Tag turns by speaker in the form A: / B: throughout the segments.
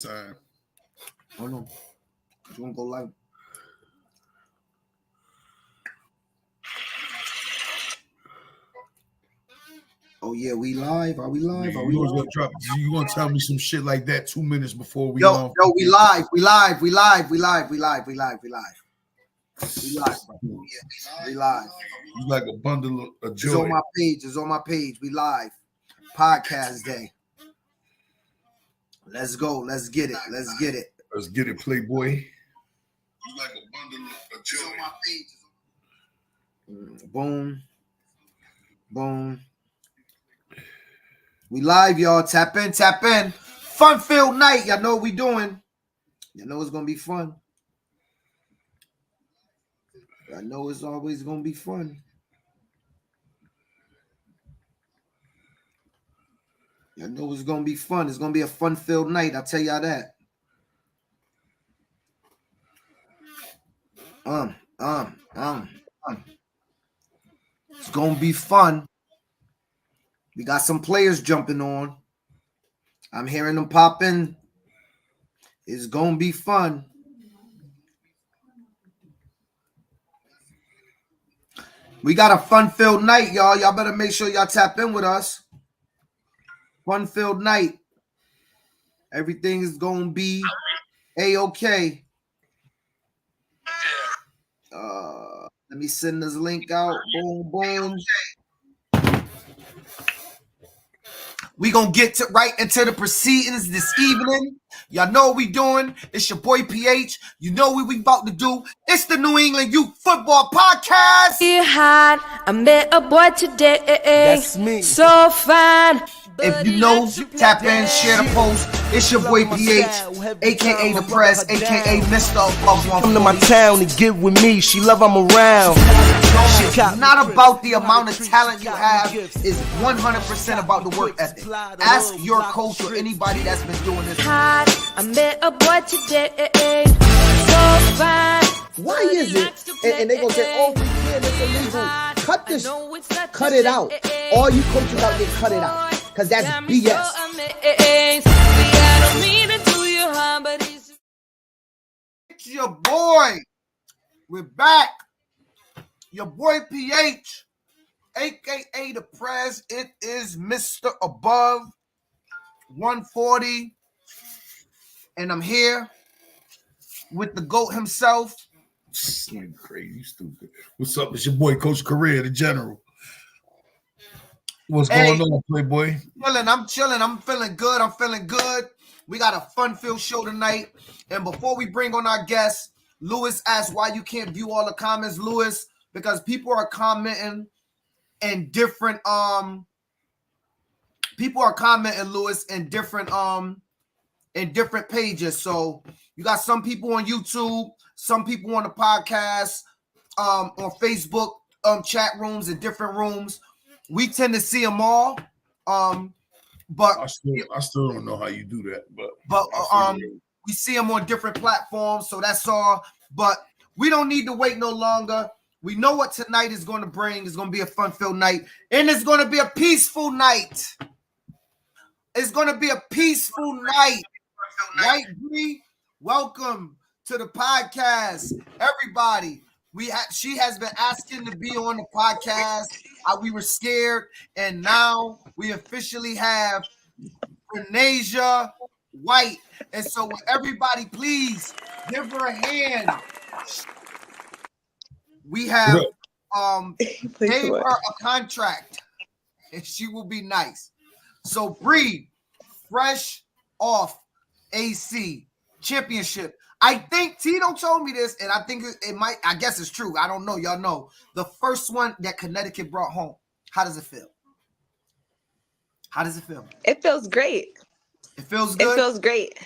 A: Time.
B: Hold on. You want to go live? Oh yeah, we live? Are we live?
A: Yeah,
B: Are we live?
A: You gonna tell me some shit like that 2 minutes before we
B: Yo, we live. We live, bro. Yeah, we live.
A: You like a bundle of joy.
B: It's on my page. We live. Podcast day. Let's go. Let's get it.
A: Let's get it, Playboy. You like a bundle of joy. It's on my
B: page. Boom. Boom. We live, y'all. Tap in. Fun-filled night. Y'all know what we doing. Y'all know it's gonna be fun. I know it's always gonna be fun. Y'all know it's gonna be fun. It's gonna be a fun-filled night. I'll tell y'all that. It's gonna be fun. We got some players jumping on. I'm hearing them pop in. It's gonna be fun. We got a fun-filled night, y'all. Y'all better make sure y'all tap in with us. Fun-filled night. Everything is gonna be A-okay. Let me send this link out. Boom, boom. We gonna get right into the proceedings this evening. Y'all know what we doing. It's your boy PH. You know what we about to do. It's the New England Youth Football Podcast.
C: I met a boy today.
B: That's me.
C: So fine.
B: If you know, tap in, share the post. It's your boy PH, aka the Prez, aka Mr. Above One.
D: Come to my town and get with me. She love I'm around.
B: It's not about the amount of talent you have. It's 100% about the work ethic. Ask your coach or anybody that's been doing this.
C: I met a boy today. So fine.
E: Why is it? And they gonna say, oh, yeah, that's illegal. Cut this. Cut it out. All you coaches out there, cut it out. Because that's BS.
B: It's your boy. We're back. Your boy PH, aka the Prez. It is Mr. Above 140. And I'm here with the GOAT himself.
A: Crazy, stupid. What's up? It's your boy, Coach Career, the General. What's going on, Playboy?
B: I'm chilling. I'm feeling good. We got a fun-filled show tonight. And before we bring on our guests, Lewis asked why you can't view all the comments, Lewis, because people are commenting in different Lewis, in different pages. So you got some people on YouTube, some people on the podcast, on Facebook, chat rooms and different rooms. We tend to see them all, but
A: I still don't know how you do that.
B: But we see them on different platforms, so that's all. But we don't need to wait no longer. We know what tonight is going to bring. It's going to be a fun-filled night, and it's going to be a peaceful night. It's going to be a peaceful night, right, Bree? Welcome to the podcast, everybody. She has been asking to be on the podcast. We were scared, and now we officially have Brynasia White. And so, everybody, please give her a hand. We have gave her a contract, and she will be nice. So, Bree, fresh off AC championship. I think Tito told me this, and I think it might. I guess it's true. I don't know. Y'all know the first one that Connecticut brought home. How does it feel? How does it feel?
F: It feels great.
B: It feels good.
F: It feels great.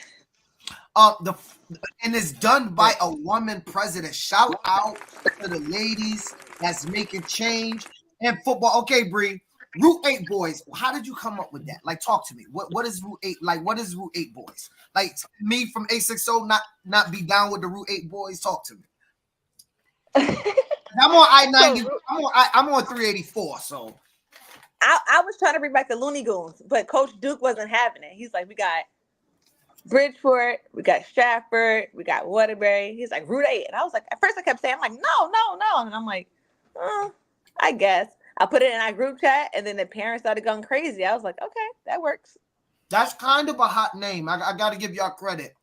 B: And it's done by a woman president. Shout out to the ladies that's making change in football. Okay, Bree. Route 8 Boys. How did you come up with that? Like, talk to me. What is Route 8? Like, what is Route 8 Boys? Like, me from 860 not be down with the Route 8 Boys. Talk to me. I'm on I-90. I'm on 384. So
F: I was trying to bring back the Looney Goons, but Coach Duke wasn't having it. He's like, we got Bridgeport, we got Stratford, we got Waterbury. He's like, Route 8. And I was like, at first I kept saying, I'm like, no. And I'm like, I guess. I put it in our group chat, and then the parents started going crazy. I was like, okay, that works.
B: That's kind of a hot name. I got to give y'all credit.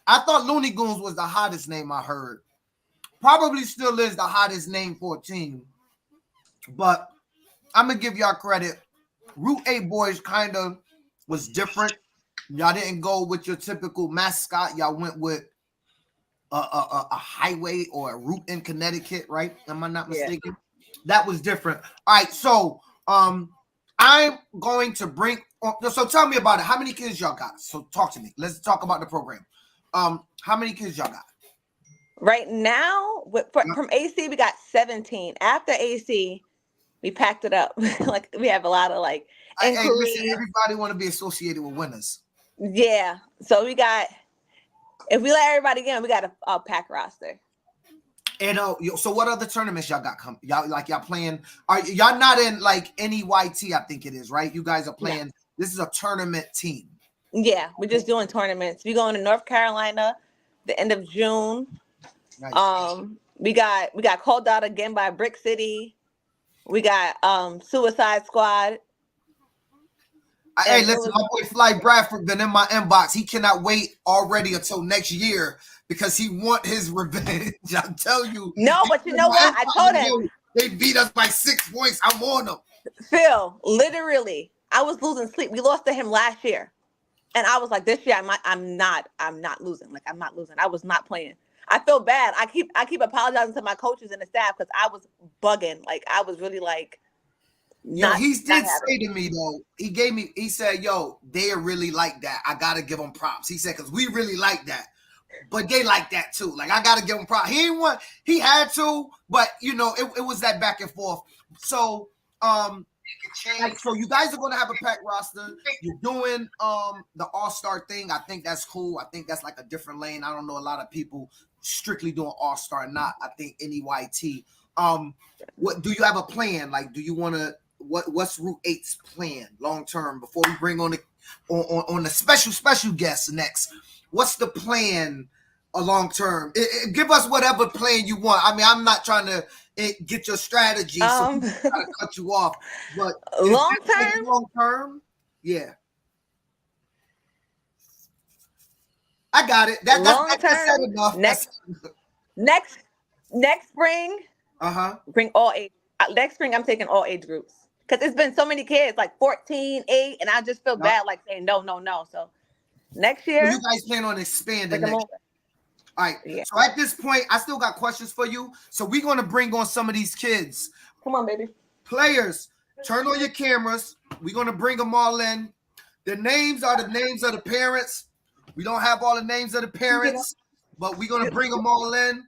B: I thought Looney Goons was the hottest name I heard. Probably still is the hottest name for a team. But I'm going to give y'all credit. Route 8 Boys kind of was different. Y'all didn't go with your typical mascot. Y'all went with a highway or a route in Connecticut, right? Am I not mistaken? Yeah. That was different. All right, so I'm going to bring. So tell me about it. How many kids y'all got? So talk to me. Let's talk about the program. How many kids y'all got?
F: Right now, from AC, we got 17. After AC, we packed it up. Like we have a lot of like.
B: Hey, listen, everybody want to be associated with winners.
F: Yeah, so we got. If we let everybody in, we got a pack roster.
B: And so what other tournaments y'all got come? Y'all playing? Are y'all not in like NEYT? I think it is, right? You guys are playing. Yeah. This is a tournament team.
F: Yeah, we're just doing tournaments. We going to North Carolina, the end of June. Nice. We got called out again by Brick City. We got Suicide Squad.
B: Hey, listen, my boy Fly Bradford been in my inbox. He cannot wait already until next year because he want his revenge. I'll tell you.
F: No, but you know what? I told him.
B: They beat us by 6 points. I'm on them.
F: Phil, literally, I was losing sleep. We lost to him last year. And I was like, this year I'm not losing. Like, I'm not losing. I was not playing. I feel bad. I keep apologizing to my coaches and the staff because I was bugging. Like, I was really like,
B: he did say to me though, he said, yo, they really like that. I gotta give them props. He said, because we really like that. But they like that too. Like, I gotta give him props. He had to, but you know, it was that back and forth. So so you guys are gonna have a packed roster. You're doing the all-star thing. I think that's cool. I think that's like a different lane. I don't know a lot of people strictly doing all-star, not I think NEYT. What do you have a plan? Like, do you want to? What's Route 8's plan long term before we bring on the special guests next? What's the plan long term? Give us whatever plan you want. I mean, I'm not trying to get your strategy, so I'm trying to cut you off. But long term, yeah. I got it. That's enough.
F: Next spring. Bring all age. Next spring, I'm taking all age groups because it's been so many kids, like 14, 8, and I just feel bad, like saying no. So next year,
B: you guys plan on expanding next year. All right. Yeah. So at this point, I still got questions for you. So we're going to bring on some of these kids.
F: Come on, baby.
B: Players, turn on your cameras. We're going to bring them all in. The names are the names of the parents. We don't have all the names of the parents, but we're going to bring them all in.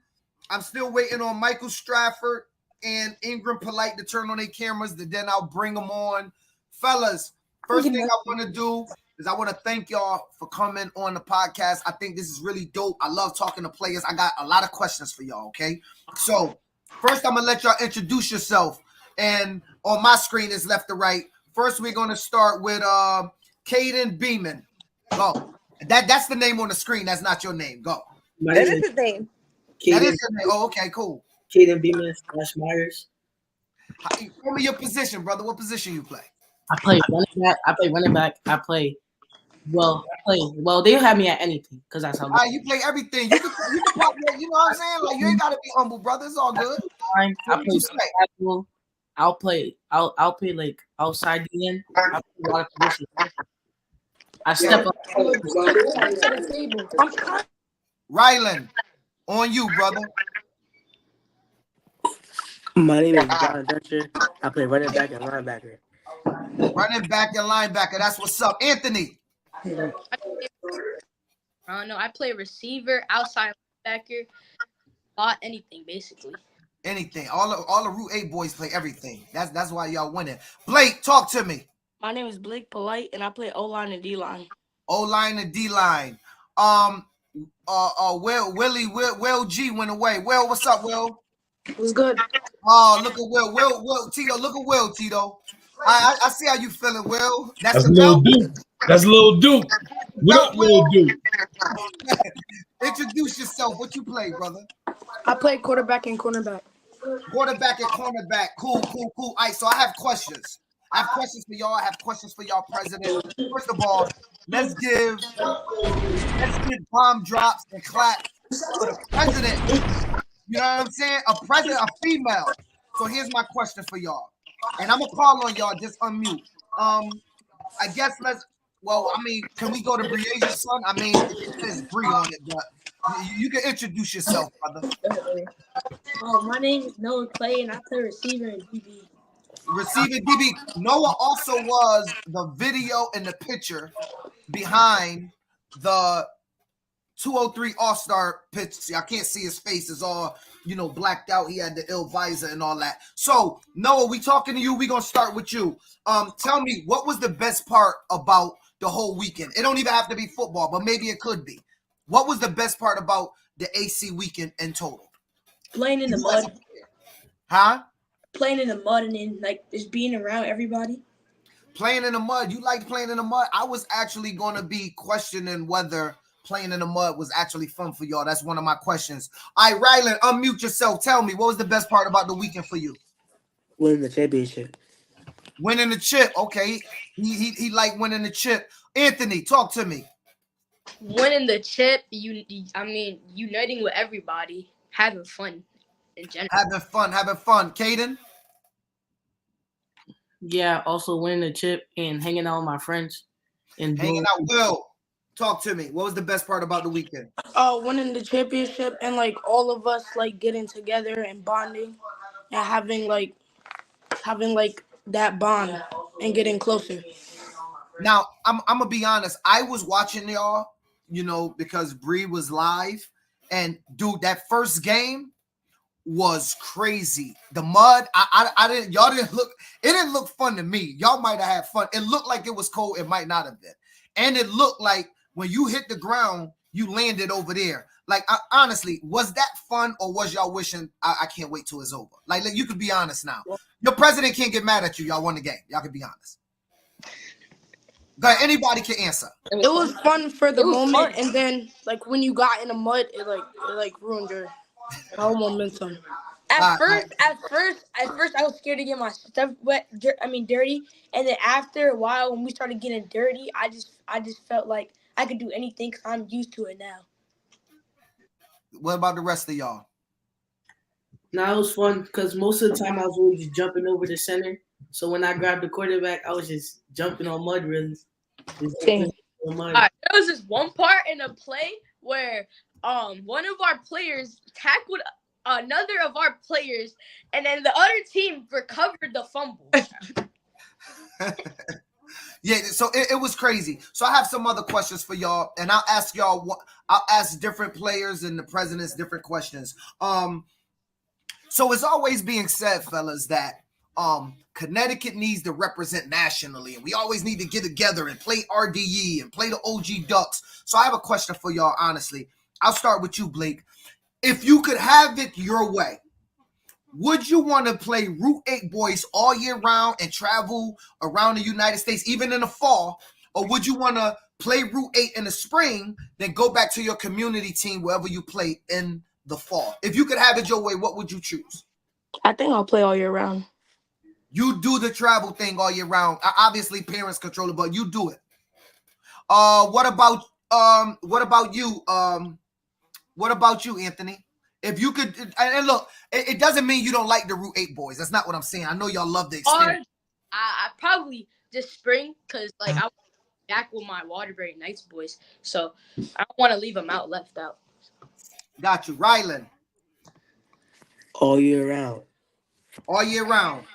B: I'm still waiting on Michael Stratford and Ingram Polite to turn on their cameras. Then I'll bring them on. Fellas, first thing I want to do is I want to thank y'all for coming on the podcast. I think this is really dope. I love talking to players. I got a lot of questions for y'all, okay? So first, I'm going to let y'all introduce yourself. And on my screen is left to right. First, we're going to start with Caden Beeman. Go. That's the name on the screen. That's not your name. Go.
F: That is his name.
B: That is your name. Oh, okay, cool.
G: Caden Beeman / Myers.
B: Tell me your position, brother. What position you play?
G: I play running back. Well, they don't have me at anything because that's how.
B: You play everything. You can you know what I'm saying? Like, you ain't gotta be humble, brother. It's all good.
G: I'll play like outside the end. I play a lot of positions. I step up.
B: Rylan, on you, brother.
H: My name is John Dutcher. I play running back and linebacker.
B: Running back and linebacker. That's what's up. Anthony.
I: I don't know. I play receiver, outside linebacker, anything basically.
B: Anything. All the Route 8 boys play everything. That's why y'all winning. Blake, talk to me.
J: My name is Blake Polite, and I play O-line and D-line.
B: O-line and D-line. Will G went away. Will, what's up, Will?
J: What's good?
B: Oh, look at Will. Will, Tito. Look at Will, Tito. I see how you feeling, Will. That's the
K: little dude. That's Lil Duke. What up, Lil Duke?
B: Introduce yourself. What you play, brother?
J: I play quarterback and cornerback.
B: Quarterback and cornerback. Cool. All right, so I have questions. I have questions for y'all. I have questions for y'all, President. First of all, let's give bomb drops and claps for the president. You know what I'm saying? A president, a female. So here's my question for y'all. And I'm gonna call on y'all, just unmute. I guess can we go to Brynasia, son? I mean, it says Bree on it, but you can introduce yourself, brother.
I: My name is Noah Clay, and I play receiver in DB.
B: Receiving DB. Noah also was the video and the picture behind the 203 All-Star pitch. I can't see his face. It's all, blacked out. He had the ill visor and all that. So, Noah, we talking to you. We're going to start with you. Tell me, what was the best part about the whole weekend? It don't even have to be football, but maybe it could be. What was the best part about the AC weekend in total?
I: Playing in the mud.
B: Huh?
I: Playing in the mud and then, just being around everybody.
B: Playing in the mud. You like playing in the mud? I was actually going to be questioning whether playing in the mud was actually fun for y'all. That's one of my questions. All right, Rylan, unmute yourself. Tell me, what was the best part about the weekend for you?
H: Winning the championship.
B: Winning the chip. Okay. He liked winning the chip. Anthony, talk to me.
I: Winning the chip, uniting with everybody, having fun in general.
B: Having fun. Caden?
G: Yeah, also winning the chip and hanging out with my friends. And
B: hanging out. Will, talk to me. What was the best part about the weekend?
J: Winning the championship and all of us getting together and bonding and having that bond and getting closer.
B: Now, I'm gonna be honest. I was watching y'all, because Bree was live, and dude, that first game was crazy. The mud, it didn't look fun to me. Y'all might have had fun. It looked like it was cold. It might not have been. And it looked like when you hit the ground, you landed over there. Honestly, was that fun, or was y'all wishing I can't wait till it's over? You could be honest now. Your president can't get mad at you. Y'all won the game. Y'all can be honest. Go ahead. Anybody can answer.
J: It was fun for the moment, and then when you got in the mud, it ruined your whole momentum.
I: At first, I was scared to get my stuff dirty, and then after a while, when we started getting dirty, I just felt like I could do anything because I'm used to it now.
B: What about the rest of y'all?
G: Now it was fun because most of the time I was always just jumping over the center. So when I grabbed the quarterback, I was just jumping on mud, really.
I: There was this one part in a play where one of our players tackled another of our players, and then the other team recovered the fumble.
B: Yeah, so it was crazy. So I have some other questions for y'all, and I'll ask y'all. I'll ask different players and the presidents different questions. So it's always being said, fellas, that Connecticut needs to represent nationally, and we always need to get together and play RDE and play the OG Ducks. So I have a question for y'all, honestly. I'll start with you, Blake. If you could have it your way, would you want to play Route 8 boys all year round and travel around the United States, even in the fall? Or would you want to play Route 8 in the spring, then go back to your community team wherever you play in the fall? If you could have it your way, what would you choose?
J: I think I'll play all year round.
B: You do the travel thing all year round. Obviously, parents control it, but you do it. What about you? What about you, Anthony? If you could, and look, it doesn't mean you don't like the Route 8 boys. That's not what I'm saying. I know y'all love the experience.
I: I probably this spring because I want back with my Waterbury Knights boys, so I don't want to leave them left out.
B: Got you, Rylan.
H: All year round.
B: All year round.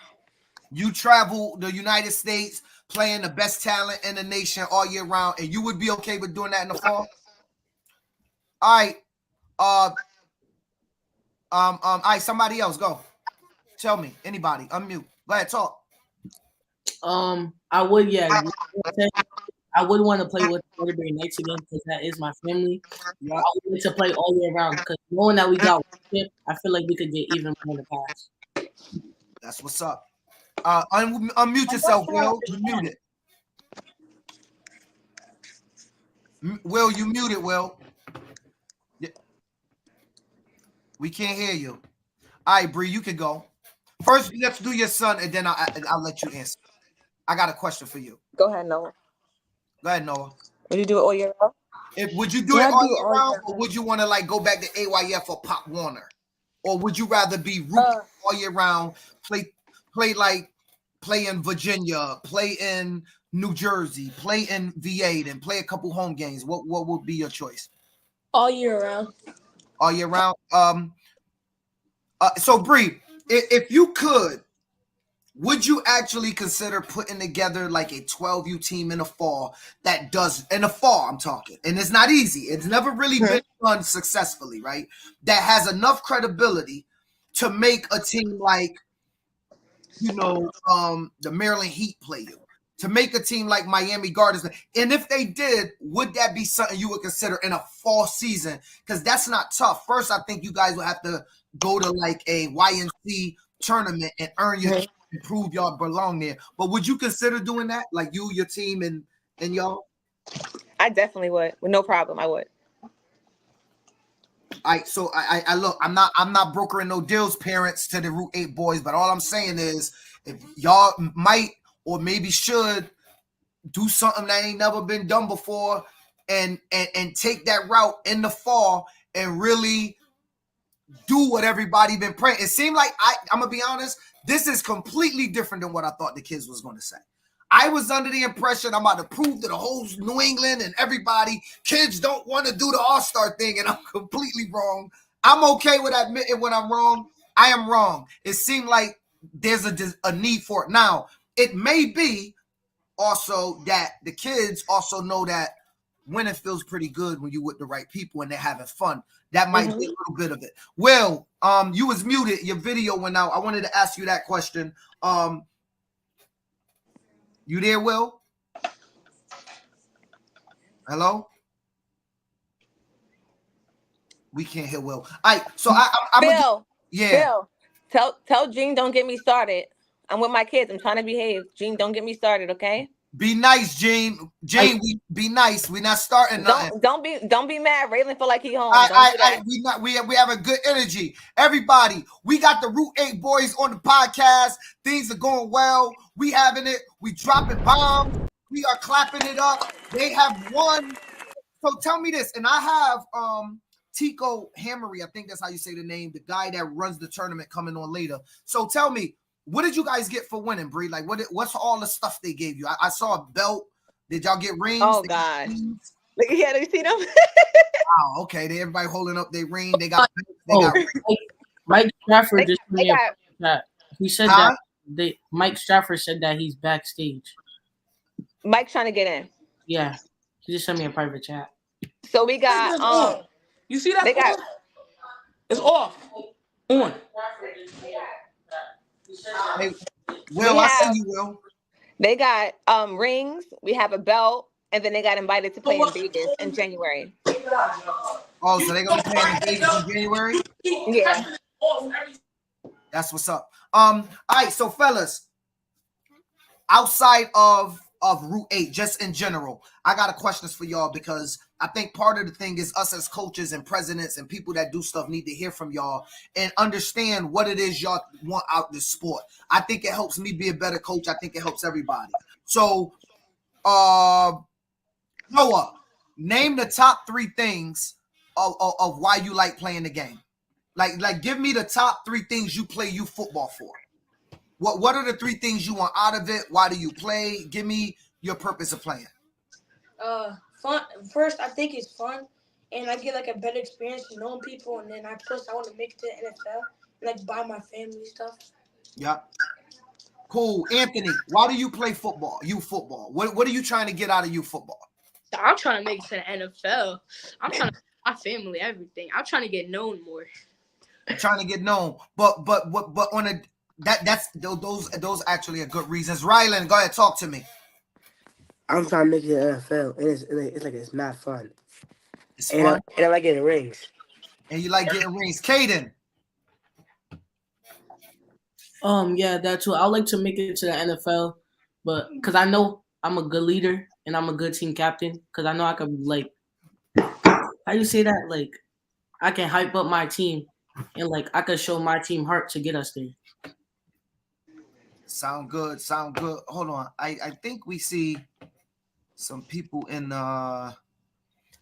B: You travel the United States, playing the best talent in the nation all year round, and you would be okay with doing that in the fall? All right. All right, somebody else, go. Tell me, anybody, unmute. Go ahead, talk.
G: I would, yeah. I would want to play with the Waterbury Knights again because that is my family. Yeah. I would like to play all year round because knowing that we got one, I feel like we could get even more in the past.
B: That's what's up. Unmute yourself, Will. You muted. Will, you muted, Will. Yeah. We can't hear you. All right, Bree, you can go. First, let's do your son, and then I'll let you answer. I got a question for you.
F: Go ahead, Noah.
B: Go ahead, Noah.
F: Would you do it all year round?
B: Would you do it all year round, or would you want to like go back to AYF or Pop Warner, or would you rather be rooting all year round, play in Virginia, play in New Jersey, play in VA, then play a couple home games? What would be your choice?
I: All year round.
B: All year round. So Bree, if you could, would you actually consider putting together like a 12U team in the fall that does in the fall? I'm talking, and it's not easy. It's never really been done successfully, right? That has enough credibility to make a team like, the Maryland Heat play you, to make a team like Miami Gardens. And if they did, would that be something you would consider in a fall season? Because that's not tough. First, I think you guys would have to go to like a YNC tournament and earn your and prove y'all belong there. But would you consider doing that? Like you, your team, and y'all?
F: I definitely would. With no problem, I would.
B: All right, so I look, I'm not brokering no deals, parents, to the Route 8 boys, but all I'm saying is if y'all might or maybe should do something that ain't never been done before and take that route in the fall and really do what everybody been praying. It seemed like I'm gonna be honest, this is completely different than what I thought the kids was gonna say. I was under the impression I'm about to prove to the whole New England and everybody, kids don't want to do the All-Star thing, and I'm completely wrong. I'm okay with admitting when I'm wrong. I am wrong. It seemed like there's a need for it. Now, it may be also that the kids also know that winning feels pretty good when you with the right people and they're having fun. That might be a little bit of it. Will, you was muted. Your video went out. I wanted to ask you that question. You there, Will? Hello? We can't hear Will. All right, so I'm
F: Bill.
B: Yeah.
F: Bill, tell Jean don't get me started. I'm with my kids. I'm trying to behave. Jean, don't get me started, okay?
B: Be nice, Jean. Be nice. We're not starting nothing.
F: Don't be mad. Raylan feel like he home.
B: We have a good energy. Everybody, we got the Route 8 boys on the podcast. Things are going well. We having it. We dropping bombs. We are clapping it up. They have won. So tell me this, and I have Tico Hammery. I think that's how you say the name. The guy that runs the tournament coming on later. So tell me, what did you guys get for winning, Bree? Like, what's all the stuff they gave you? I saw a belt. Did y'all get rings?
F: Oh, God. Yeah, do you see them?
B: Wow, okay. Everybody holding up their ring. They got
G: Mike Stratford just sent me a chat. He said that Mike Stratford said that he's backstage.
F: Mike's trying to get in.
G: Yeah. He just sent me a private chat.
F: So we got
L: you see that?
F: They got
L: it's off. On.
B: Hey, Will, I see you, Will.
F: They got rings. We have a belt, and then they got invited to play in Vegas in January.
B: Oh, so they're gonna be playing in Vegas in January?
F: Yeah.
B: That's what's up. All right, so fellas, outside of Route 8, just in general, I got a questions for y'all because I think part of the thing is us as coaches and presidents and people that do stuff need to hear from y'all and understand what it is y'all want out this sport. I think it helps me be a better coach. I think it helps everybody. So, Noah, name the top 3 things of why you like playing the game. Like, give me the top 3 things you play youth football for. What are the 3 things you want out of it? Why do you play? Give me your purpose of playing.
J: Fun. First, I think it's fun, and I get like a better experience knowing people, and then I want to make it to the NFL and like buy my family stuff.
B: Yeah. Cool. Anthony, why do you play football? Youth football. What are you trying to get out of youth football?
I: I'm trying to make it to the NFL. I'm trying to my family, everything. I'm trying to get known more.
B: I'm trying to get known, but on a that's those actually are good reasons. Rylan, go ahead, talk to me.
H: I'm trying to make it to the NFL, and it's not fun.
B: It's fun.
H: And I like getting rings.
B: And you like getting rings. Caden.
G: Yeah, that too. I would like to make it to the NFL, but because I know I'm a good leader and I'm a good team captain, because I know I could like how you say that? Like I can hype up my team and like I could show my team heart to get us there.
B: Sound good. Sound good. Hold on. I think we see some people in I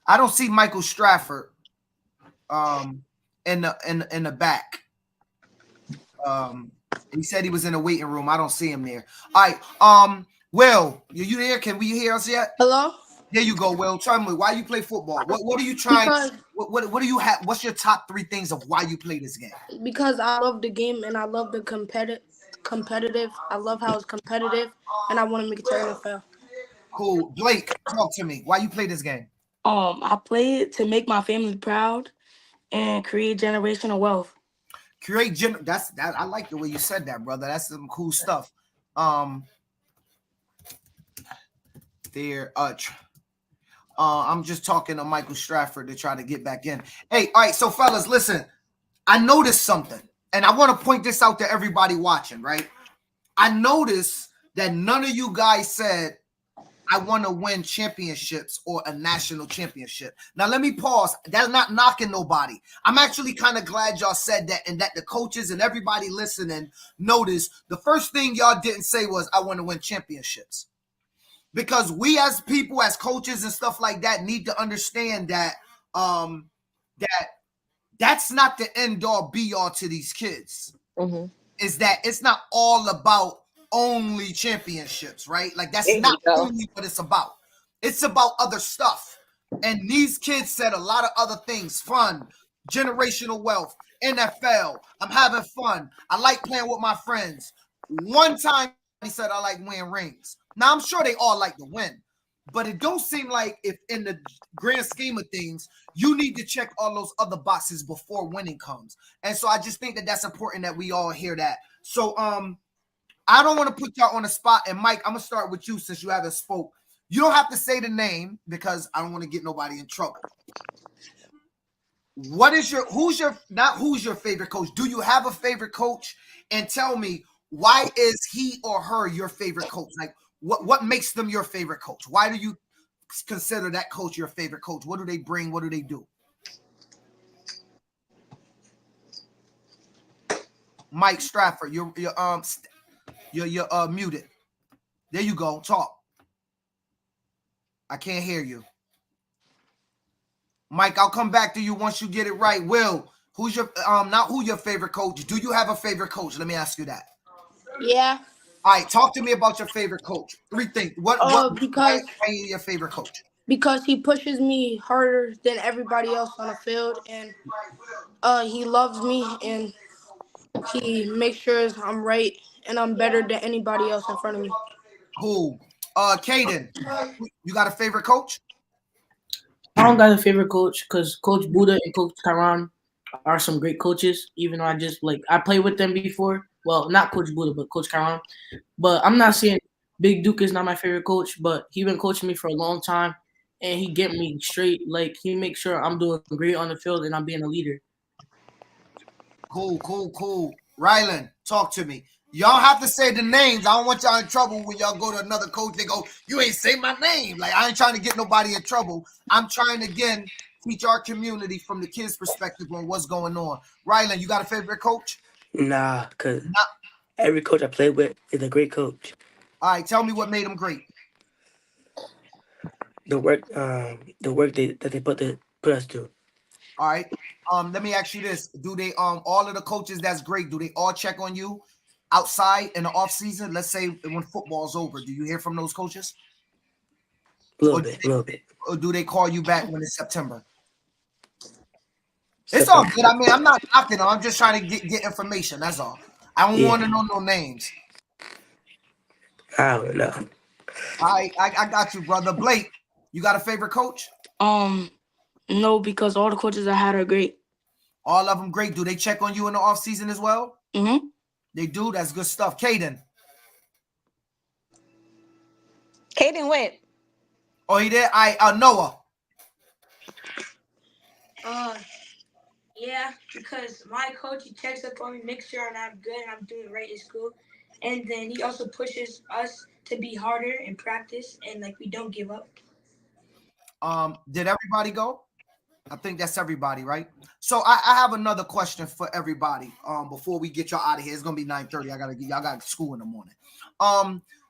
B: don't see Michael Stratford in the back. He said he was in the waiting room. I don't see him there. All right. Will, you there? Can we hear us yet?
J: Hello?
B: There you go, Will. Tell me why you play football. What are you trying? What do you have? What's your top 3 things of why you play this game?
J: Because I love the game and I love the competitive. I love how it's competitive and I want to make it to NFL.
B: Cool. Blake, talk to me. Why you play this game?
M: I play it to make my family proud and create generational wealth.
B: That's I like the way you said that, brother. That's some cool stuff. I'm just talking to Michael Stratford to try to get back in. Hey, all right, so fellas, listen. I noticed something, and I want to point this out to everybody watching, right? I noticed that none of you guys said, I want to win championships or a national championship. Now, let me pause. That's not knocking nobody. I'm actually kind of glad y'all said that and that the coaches and everybody listening noticed the first thing y'all didn't say was, I want to win championships. Because we as people, as coaches and stuff like that, need to understand that that's not the end all be all to these kids.
F: Mm-hmm.
B: Is that it's not all about only championships, right? Like that's not only what it's about. It's about other stuff. And these kids said a lot of other things: fun, generational wealth, NFL. I'm having fun. I like playing with my friends. One time he said I like winning rings. Now I'm sure they all like to win, but it don't seem like if in the grand scheme of things, you need to check all those other boxes before winning comes. And so I just think that that's important that we all hear that. So I don't want to put y'all on the spot. And Mike, I'm gonna start with you since you haven't spoke. You don't have to say the name because I don't want to get nobody in trouble. Who's your favorite coach? Do you have a favorite coach? And tell me, why is he or her your favorite coach? Like what makes them your favorite coach? Why do you consider that coach your favorite coach? What do they bring? What do they do? Mike Stratford, you're muted. There you go. Talk. I can't hear you. Mike, I'll come back to you once you get it right. Will, who's your not who your favorite coach? Do you have a favorite coach? Let me ask you that.
J: Yeah.
B: All right, talk to me about your favorite coach. 3 things. Why your favorite coach?
J: Because he pushes me harder than everybody else on the field, and he loves me, and he makes sure I'm right and I'm better than anybody else in front of me.
B: Cool. Caden, you got a favorite coach?
G: I don't got a favorite coach because Coach Buddha and Coach Karan are some great coaches. Even though I played with them before. Well, not Coach Buddha, but Coach Karan. But I'm not saying Big Duke is not my favorite coach, but he's been coaching me for a long time, and he get me straight. Like he makes sure I'm doing great on the field and I'm being a leader.
B: Cool. Rylan, talk to me. Y'all have to say the names. I don't want y'all in trouble when y'all go to another coach. They go, you ain't say my name. Like, I ain't trying to get nobody in trouble. I'm trying to, again, teach our community from the kids' perspective on what's going on. Rylan, you got a favorite coach?
H: Nah, because every coach I play with is a great coach.
B: All right, tell me what made them great.
H: The work that they put us through.
B: All right. Let me ask you this. Do they all of the coaches that's great, do they all check on you outside in the off season? Let's say when football's over, do you hear from those coaches?
H: A little bit.
B: Or do they call you back when it's September? It's all good. I mean, I'm not knocking them. I'm just trying to get information. That's all. I don't want to know no names.
H: I don't know.
B: All right, I got you, brother. Blake, you got a favorite coach?
M: No, because all the coaches I had are great.
B: All of them great. Do they check on you in the off season as well?
M: Mm-hmm.
B: They do. That's good stuff. Caden.
F: Caden went.
B: Oh, he did. Noah.
J: Yeah, because my coach, he checks up on me, makes sure I'm good and I'm doing right in school. And then he also pushes us to be harder in practice and like we don't give up.
B: Did everybody go? I think that's everybody, right? So I have another question for everybody. Before we get y'all out of here, it's gonna be 9:30. Y'all got school in the morning.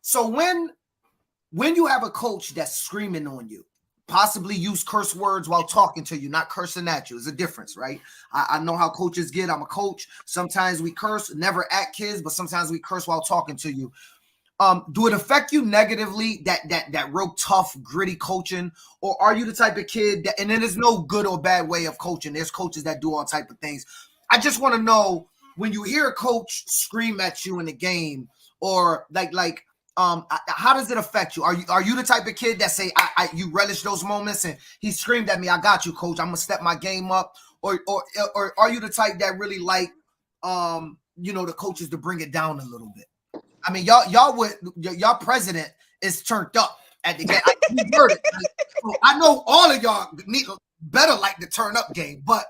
B: So when you have a coach that's screaming on you, possibly use curse words while talking to you, not cursing at you. There's a difference, right? I know how coaches get. I'm a coach. Sometimes we curse, never at kids, but sometimes we curse while talking to you. Do it affect you negatively, that real tough, gritty coaching? Or are you the type of kid that, and then there's no good or bad way of coaching. There's coaches that do all type of things. I just want to know, when you hear a coach scream at you in the game, or how does it affect you? Are you the type of kid that say, you relish those moments and he screamed at me, I got you, coach, I'm gonna step my game up? Or are you the type that really like the coaches to bring it down a little bit? I mean, y'all president is turned up at the game. You heard it. I know all of y'all better like the turn up game, but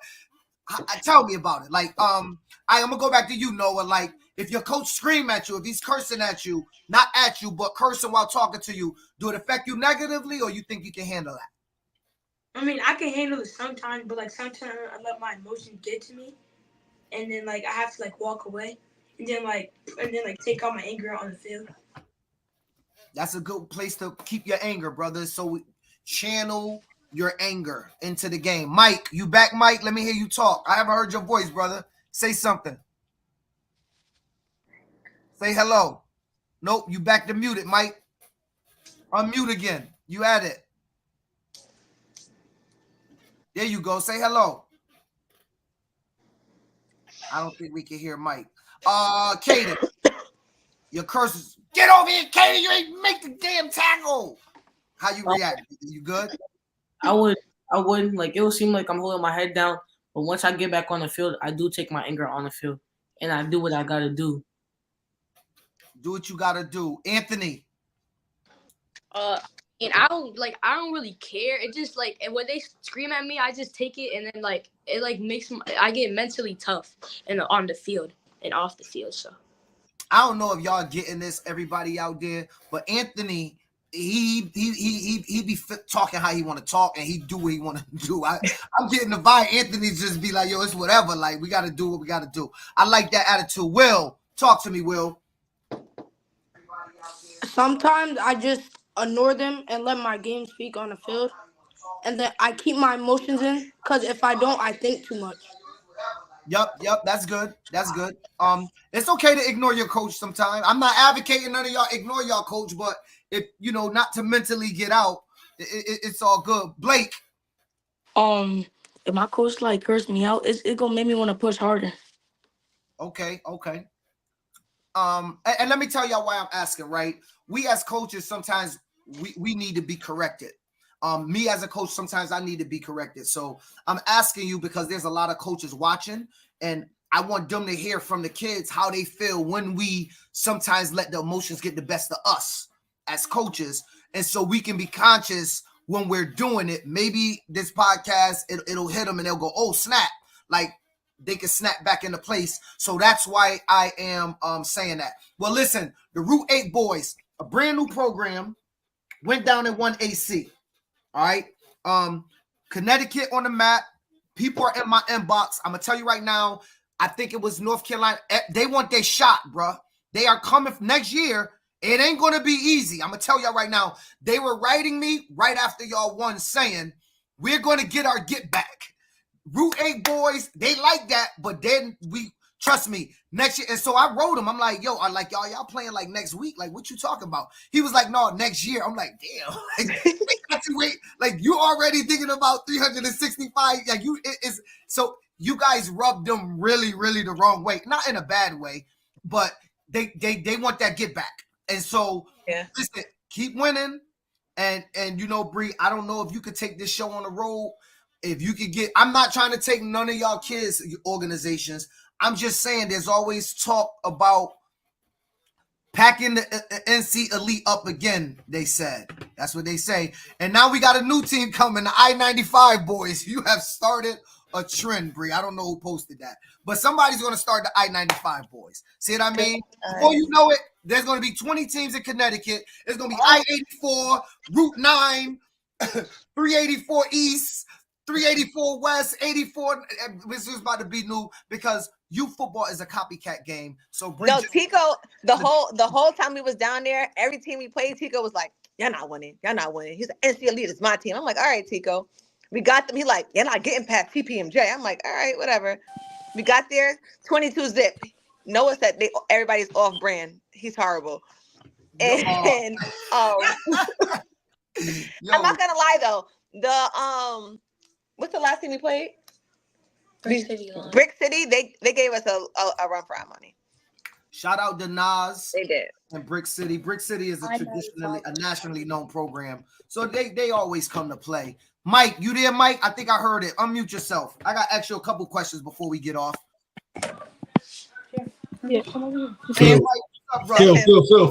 B: tell me about it. I'm gonna go back to you, Noah. Like, if your coach scream at you, if he's cursing at you, not at you, but cursing while talking to you, do it affect you negatively, or you think you can handle that?
J: I mean, I can handle it sometimes, but sometimes I let my emotions get to me, and then I have to walk away, and then take out my anger on the field.
B: That's a good place to keep your anger, brother. So channel your anger into the game. Mike, you back, Mike? Let me hear you talk. I haven't heard your voice, brother. Say something. Say hello. Nope, you back to muted, Mike. Unmute again. You at it. There you go. Say hello. I don't think we can hear Mike. Kaden, your curses. Get over here, Kaden. You ain't make the damn tackle. How you react? You good?
G: I wouldn't. It would seem like I'm holding my head down, but once I get back on the field, I do take my anger on the field, and I do what I gotta do.
B: Do what you gotta do, Anthony.
I: And I don't really care. It just and when they scream at me, I just take it, and then it makes I get mentally tough on the field and off the field. So
B: I don't know if y'all getting this, everybody out there, but Anthony, he be talking how he want to talk, and he do what he want to do. I'm getting the vibe. Anthony just be like, yo, it's whatever. We got to do what we got to do. I like that attitude. Will, talk to me, Will.
J: Sometimes I just ignore them and let my game speak on the field, and then I keep my emotions in, because if I don't, I think too much.
B: Yep, that's good. That's good. It's okay to ignore your coach sometimes. I'm not advocating none of y'all ignore y'all coach, but if not to mentally get out, it's all good. Blake.
M: If my coach curse me out, it's gonna make me want to push harder.
B: Okay. And let me tell y'all why I'm asking, right? We as coaches, sometimes we need to be corrected. Me as a coach, sometimes I need to be corrected. So I'm asking you because there's a lot of coaches watching, and I want them to hear from the kids how they feel when we sometimes let the emotions get the best of us as coaches. And so we can be conscious when we're doing it. Maybe this podcast, it'll hit them and they'll go, oh, snap. They can snap back into place. So that's why I am saying that. Well, listen, the Route 8 boys, a brand new program, went down and won AC. All right. Connecticut on the map. People are in my inbox. I'm going to tell you right now, I think it was North Carolina. They want their shot, bro. They are coming next year. It ain't going to be easy. I'm going to tell y'all right now. They were writing me right after y'all won saying, we're going to get our get back. Route 8 boys, they like that, but then trust me, next year. And so I wrote him. I'm like, yo, y'all playing next week? What you talking about? He was like, no, next year. I'm like, damn. Wait, you already thinking about 365. So you guys rubbed them really, really the wrong way. Not in a bad way, but they want that get back. And so listen, keep winning. And Bree, I don't know if you could take this show on the road. If you could I'm not trying to take none of y'all kids' organizations. I'm just saying there's always talk about packing the NC Elite up again, they said. That's what they say. And now we got a new team coming, the I-95 boys. You have started a trend, Bree. I don't know who posted that. But somebody's going to start the I-95 boys. See what I mean? Before you know it, there's going to be 20 teams in Connecticut. There's going to be I-84, Route 9, 384 East, 384 West, 84. This is about to be new because youth football is a copycat game. So
F: no, Tico, the whole time we was down there, every team we played, Tico was like, "You're not winning. You're not winning." He's like, "NC Elite is my team." I'm like, "All right, Tico." We got them. He like, "You're not getting past TPMJ." I'm like, "All right, whatever." We got there, 22 zip. Noah said everybody's off brand. He's horrible. And I'm not gonna lie though. The what's the last team we played? Brick City. They gave us a run for our money.
B: Shout out to Nas.
F: They did.
B: And Brick City. Brick City is a nationally known program, so they always come to play. Mike, you there, Mike? I think I heard it. Unmute yourself. I got ask you a couple questions before we get off.
N: Yeah, come on.
B: Hey, Mike, what's up, bro?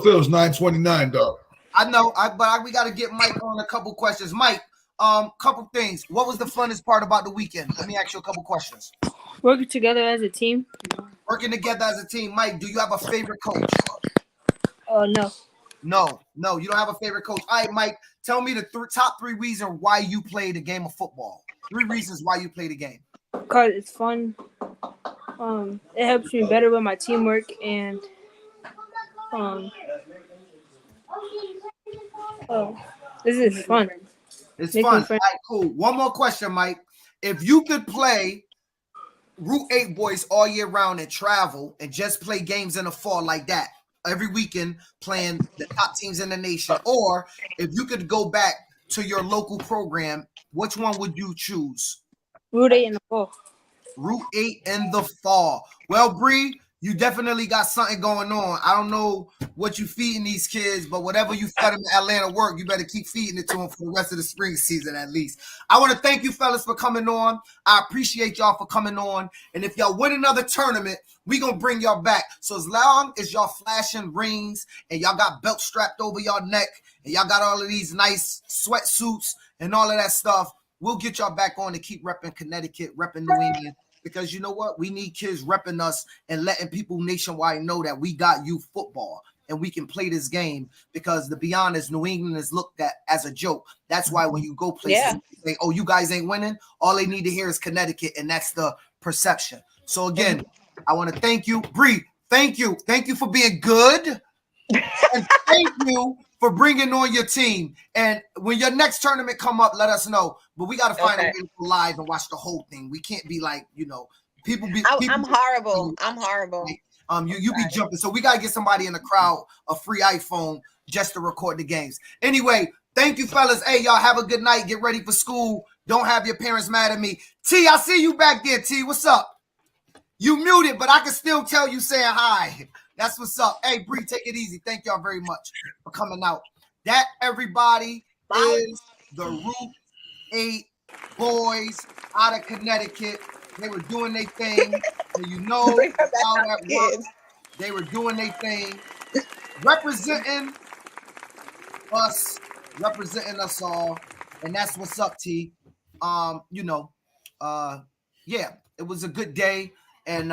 A: Phil's 929, dog.
B: I know, but we got to get Mike on a couple questions. Mike, couple things. What was the funnest part about the weekend? Let me ask you a couple questions.
N: Working together as a team.
B: Working together as a team. Mike, do you have a favorite coach?
N: No.
B: No, you don't have a favorite coach. All right, Mike, tell me the top 3 reasons why you play the game of football. 3 reasons why you play the game.
N: Because it's fun. It helps me better with my teamwork and this is fun.
B: It's fun. All right, cool. One more question, Mike. If you could play Route 8 boys all year round and travel and just play games in the fall like that, every weekend playing the top teams in the nation, or if you could go back to your local program, which one would you choose?
N: Route 8 in the fall.
B: Route 8 in the fall. Well, Bree, you definitely got something going on. I don't know what you feeding these kids, but whatever you fed them in Atlanta work, you better keep feeding it to them for the rest of the spring season at least. I want to thank you fellas for coming on. I appreciate y'all for coming on. And if y'all win another tournament, we going to bring y'all back. So as long as y'all flashing rings and y'all got belts strapped over y'all neck and y'all got all of these nice sweatsuits and all of that stuff, we'll get y'all back on to keep repping Connecticut, repping New England. Because you know what? We need kids repping us and letting people nationwide know that we got youth football and we can play this game. Because to be honest, New England is looked at as a joke. That's why when you go places, they say, "Oh, you guys ain't winning." All they need to hear is Connecticut, and that's the perception. So again, I want to thank you, Bree. Thank you for being good, and thank you for bringing on your team. And when your next tournament come up, let us know. But we got to find a way to go live and watch the whole thing. We can't be like, people be.
F: I'm horrible. I'm horrible.
B: You be jumping. So we got to get somebody in the crowd a free iPhone just to record the games. Anyway, thank you, fellas. Hey, y'all have a good night. Get ready for school. Don't have your parents mad at me. T, I see you back there, T. What's up? You muted, but I can still tell you saying hi. That's what's up. Hey, Bree, take it easy. Thank y'all very much for coming out. That, everybody, is the Route 8 boys out of Connecticut. They were doing their thing. And you know how that works. They were doing their thing. Representing us all. And that's what's up, T. Yeah, it was a good day. And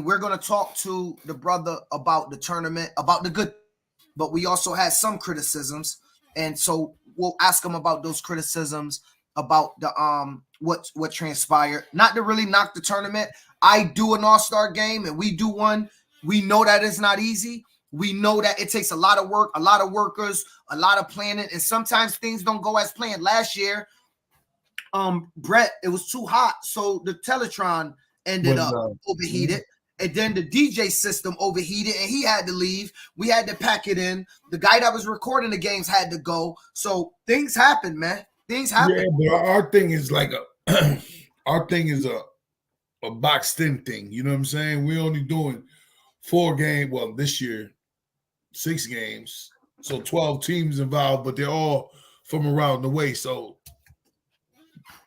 B: we're going to talk to the brother about the tournament, about the good, but we also had some criticisms. And so we'll ask him about those criticisms, about the what transpired. Not to really knock the tournament. I do an all-star game and we do one. We know that it's not easy. We know that it takes a lot of work, a lot of workers, a lot of planning, and sometimes things don't go as planned. Last year, Brett, it was too hot, so the Teletron ended up overheated. And then the DJ system overheated and he had to leave. We had to pack it in. The guy that was recording the games had to go. So things happen, man. Things happen.
A: Yeah, but our thing is like a boxed in thing. You know what I'm saying? We're only doing 4 games. Well, this year, 6 games. So 12 teams involved, but they're all from around the way. So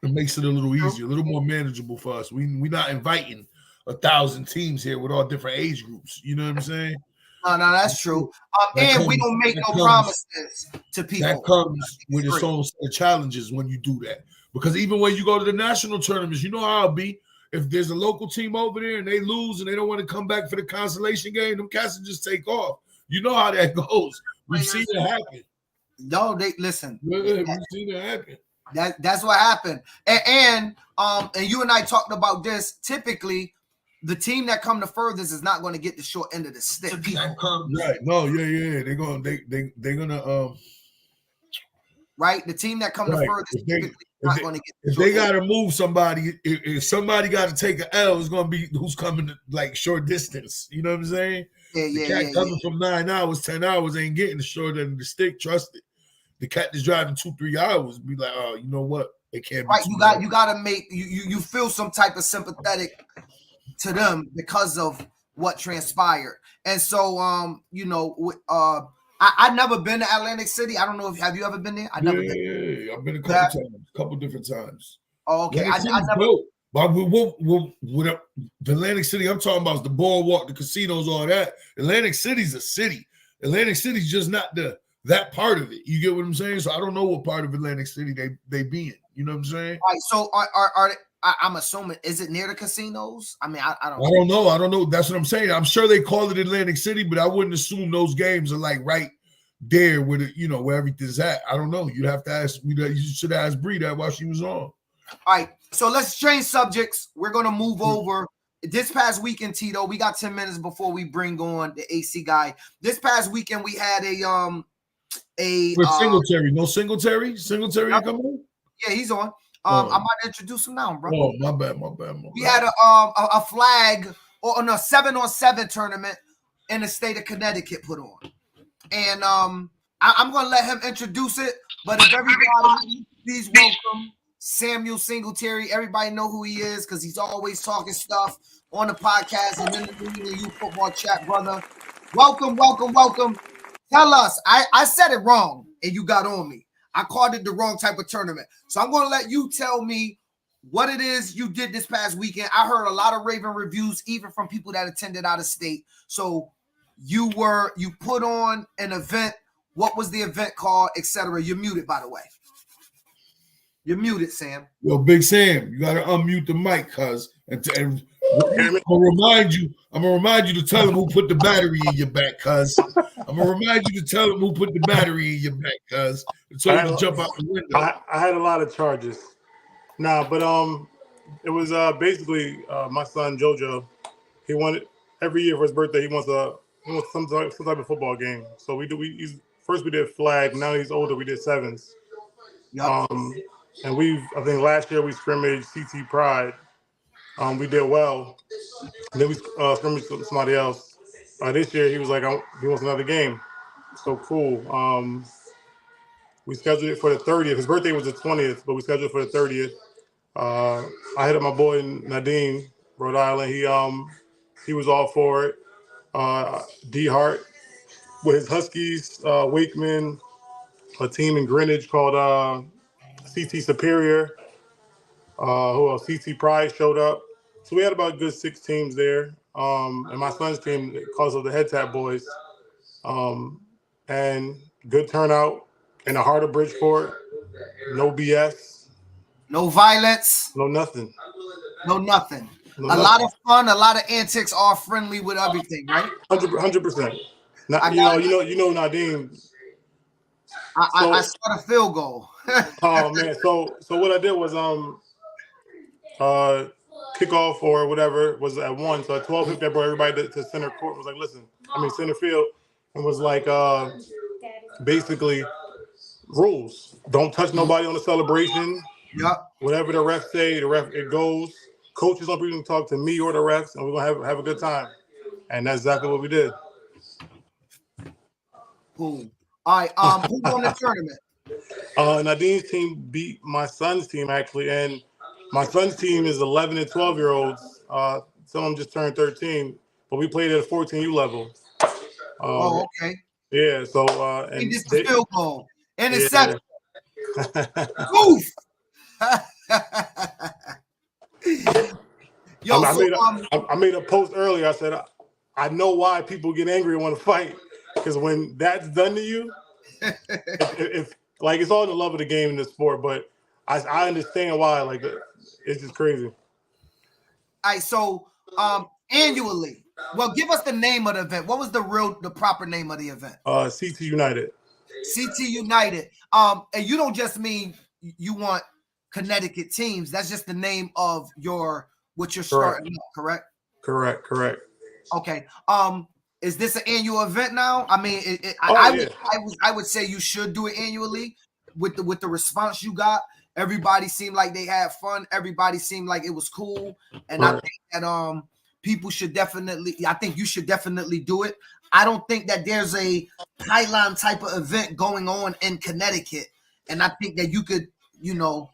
A: it makes it a little easier, a little more manageable for us. We're not inviting 1,000 teams here with all different age groups. You know what I'm saying?
B: No, that's true. And we don't make no promises to people.
A: That comes with its own set of challenges when you do that. Because even when you go to the national tournaments, you know how it'll be. If there's a local team over there and they lose and they don't want to come back for the consolation game, them cats will just take off. You know how that goes. We've seen it happen.
B: No, they listen.
A: We've seen it happen.
B: That's what happened. And you and I talked about this. Typically, the team that come the furthest is not going to get the short end of the stick.
A: Right. No, yeah. They're gonna
B: right. The team that come the furthest typically not going to get the
A: if
B: short
A: they
B: end.
A: gotta move somebody, if somebody gotta take an L, it's gonna be who's coming to, like, short distance. You know what I'm saying? The cat coming from 9 hours, 10 hours ain't getting the short end of the stick. Trust it. The cat that's driving 2-3 hours be like, oh, you know what? It can't be.
B: Right, you gotta make you feel some type of sympathetic to them because of what transpired. And so I've never been to Atlantic City. I don't know if have you ever been there? I've never been.
A: Yeah, I've been a couple different times.
B: Oh, okay. I never.
A: Dope. But with Atlantic City, I'm talking about the boardwalk, the casinos, all that. Atlantic City's a city. Atlantic City's just not that part of it. You get what I'm saying? So I don't know what part of Atlantic City they be in. You know what I'm saying?
B: All right. So are I'm assuming, is it near the casinos? I mean, I
A: don't know. I don't know. That's what I'm saying. I'm sure they call it Atlantic City, but I wouldn't assume those games are like right there where where everything's at. I don't know. You'd have to ask me that. You should ask Bree that while she was on.
B: All right. So let's change subjects. We're gonna move over. This past weekend, Tito, we got 10 minutes before we bring on the AC guy. This past weekend, we had
A: Singletary. No Singletary? Singletary coming in?
B: Yeah, he's on. I'm about to introduce him now, bro.
A: Oh, my bad.
B: We had a flag or no 7-on-7 tournament in the state of Connecticut put on. And I'm gonna let him introduce it. But if everybody please welcome Samuel Singletary. Everybody know who he is because he's always talking stuff on the podcast and in the youth football chat, brother. Welcome. Tell us. I said it wrong and you got on me. I called it the wrong type of tournament. So I'm going to let you tell me what it is you did this past weekend. I heard a lot of raving reviews, even from people that attended out of state. So you put on an event. What was the event called, etc.? You're muted, by the way. You're muted, Sam.
A: Yo, Big Sam, you gotta unmute the mic, cuz. And I'm gonna remind you to tell him who put the battery in your back, cuz. I'm gonna remind you to tell him who put the battery in your back, cuz. So you can jump out the window.
O: I had a lot of charges. But it was basically my son JoJo. He wanted every year for his birthday. He wants some type of football game. So first we did flag. Now he's older. We did sevens.
B: Yep.
O: And I think last year we scrimmaged CT Pride. We did well. And then we scrimmaged with somebody else. This year he was like, he wants another game. So cool. We scheduled it for the 30th. His birthday was the 20th, but we scheduled it for the 30th. I hit up my boy Nadeem, Rhode Island. He was all for it. D Hart with his Huskies, Wakeman, a team in Greenwich called CT Superior. Who else? CT Pride showed up. So we had about a good 6 teams there. And my son's team, because of the Head Tap Boys. And good turnout in the heart of Bridgeport. No BS.
B: No violence.
O: No nothing.
B: No nothing. A lot of fun, a lot of antics, all friendly with everything, right?
O: 100%. You know Nadeem.
B: I saw the field goal.
O: Oh man! So what I did was kickoff or whatever was at 1. So at 12, hit that brought everybody to center court. Was like, center field, and was like basically rules. Don't touch nobody on the celebration.
B: Yep.
O: Whatever the refs say, it goes. Coaches don't even talk to me or the refs, and we're gonna have a good time. And that's exactly what we did.
B: Cool. All right. Who won the tournament?
O: Nadine's team beat my son's team actually, and my son's team is 11 and 12-year-olds. Some of them just turned 13, but we played at a 14U level.
B: Okay.
O: Yeah. So and
B: he just the field goal and it's 7. Oof. Yo,
O: I made a post earlier. I said I know why people get angry and want to fight, because when that's done to you, if like it's all the love of the game in the sport, but I understand why. Like it's just crazy.
B: All right, so annually, well, give us the name of the event. What was the proper name of the event?
O: CT United.
B: CT United. And you don't just mean you want Connecticut teams. That's just the name of what you're
O: Correct.
B: starting up, correct?
O: Correct.
B: Okay. Is this an annual event now? I mean, I would say you should do it annually with the response you got. Everybody seemed like they had fun. Everybody seemed like it was cool. And I think that people should definitely, I think you should definitely do it. I don't think that there's a pylon type of event going on in Connecticut. And I think that you could, fill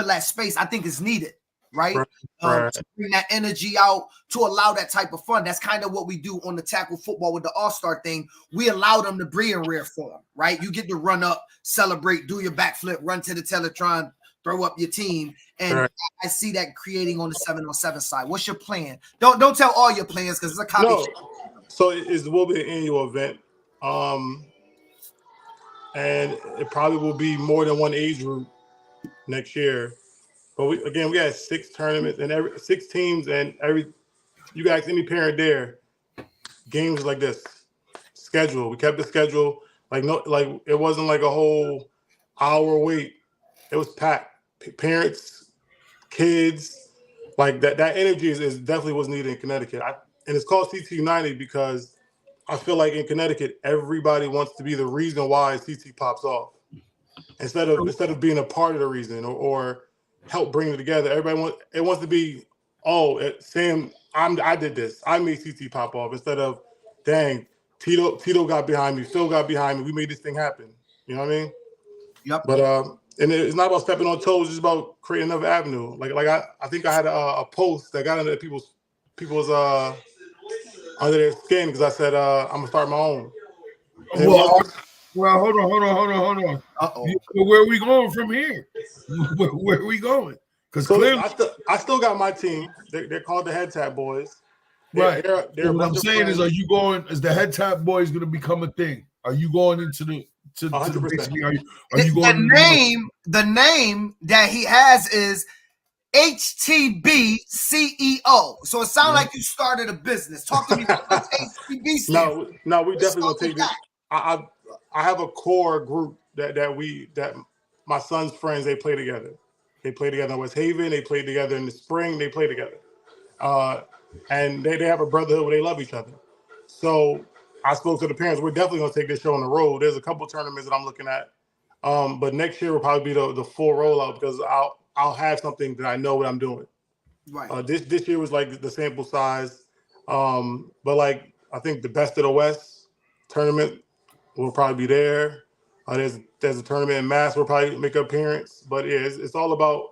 B: that space. I think it's needed, right? To bring that energy out, to allow that type of fun. That's kind of what we do on the tackle football with the All-Star thing. We allow them to breathe in rare form, right? You get to run up, celebrate, do your backflip, run to the Teletron, throw up your team. And I see that creating on the 7-on-7 side. What's your plan? Don't tell all your plans because it's a copy.
O: No. So it will be an annual event. And it probably will be more than one age group next year. But we had 6 tournaments and 6 teams, and you guys, any parent there, games like this, schedule. We kept the schedule it wasn't like a whole hour wait. It was packed. Parents, kids, like that energy is definitely what's needed in Connecticut. And it's called CT United because I feel like in Connecticut, everybody wants to be the reason why CT pops off. Instead of being a part of the reason or help bring it together. Everybody wants to be, Sam, I did this. I made CT pop off instead of, dang, Tito got behind me, Phil got behind me. We made this thing happen. You know what I mean?
B: Yep.
O: But and it's not about stepping on toes. It's about creating another avenue. I think I had a post that got into people's under their skin because I said I'm gonna start my own.
A: Well, hold on.
B: Uh-oh.
A: Where are we going from here? Where are we going? Because clearly,
O: I still got my team. They're called the Head Tap Boys.
A: Right.
O: They're
A: what I'm saying is, are you going? Is the Head Tap Boys going to become a thing? Are you going into the to
O: 100%.
A: basically? Are you going?
B: The name that he has is HTB CEO. So it sounds like you started a business. Talk to me about HTB.
O: No, we definitely gonna take this. I have a core group that my son's friends, they play together. They play together in West Haven. They play together in the spring. They play together. And they have a brotherhood where they love each other. So I spoke to the parents. We're definitely going to take this show on the road. There's a couple tournaments that I'm looking at. But next year will probably be the full rollout because I'll have something that I know what I'm doing.
B: Right.
O: This year was like the sample size. But I think the Best of the West tournament will probably be there. There's a tournament in Mass will probably make an appearance. But yeah, it's all about.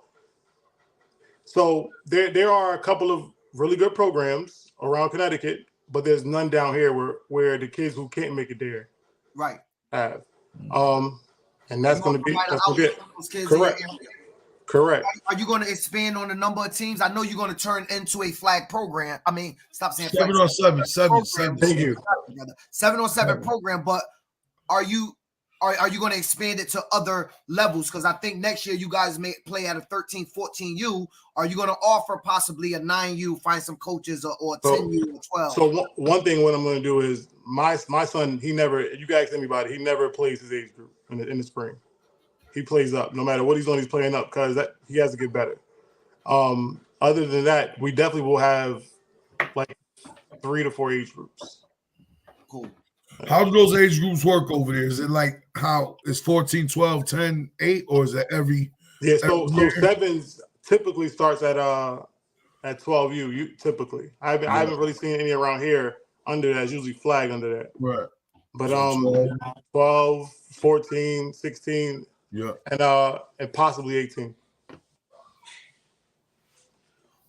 O: So there are a couple of really good programs around Connecticut, but there's none down here where the kids who can't make it there have. And that's going to be it. Correct.
B: Are you going to expand on the number of teams? I know you're going to turn into a flag program. I mean, stop saying
A: 7-on-7.
O: Thank you.
B: 7-on-7 program, but are you going to expand it to other levels? Because I think next year you guys may play at a 13, 14U. Are you going to offer possibly a 9U, find some coaches or 10U or 12?
O: So one thing what I'm going to do is my son, you guys ask anybody, he never plays his age group in the spring. He plays up. No matter what he's doing, he's playing up because he has to get better. Other than that, we definitely will have like 3 to 4 age groups.
B: Cool.
A: How do those age groups work over there? Is it like how it's 14, 12, 10, 8, or is it every?
O: Yeah, so sevens typically starts at 12U. Typically, I haven't really seen any around here under that. It's usually flagged under that.
A: Right.
O: But 12, 14, 16, and possibly 18.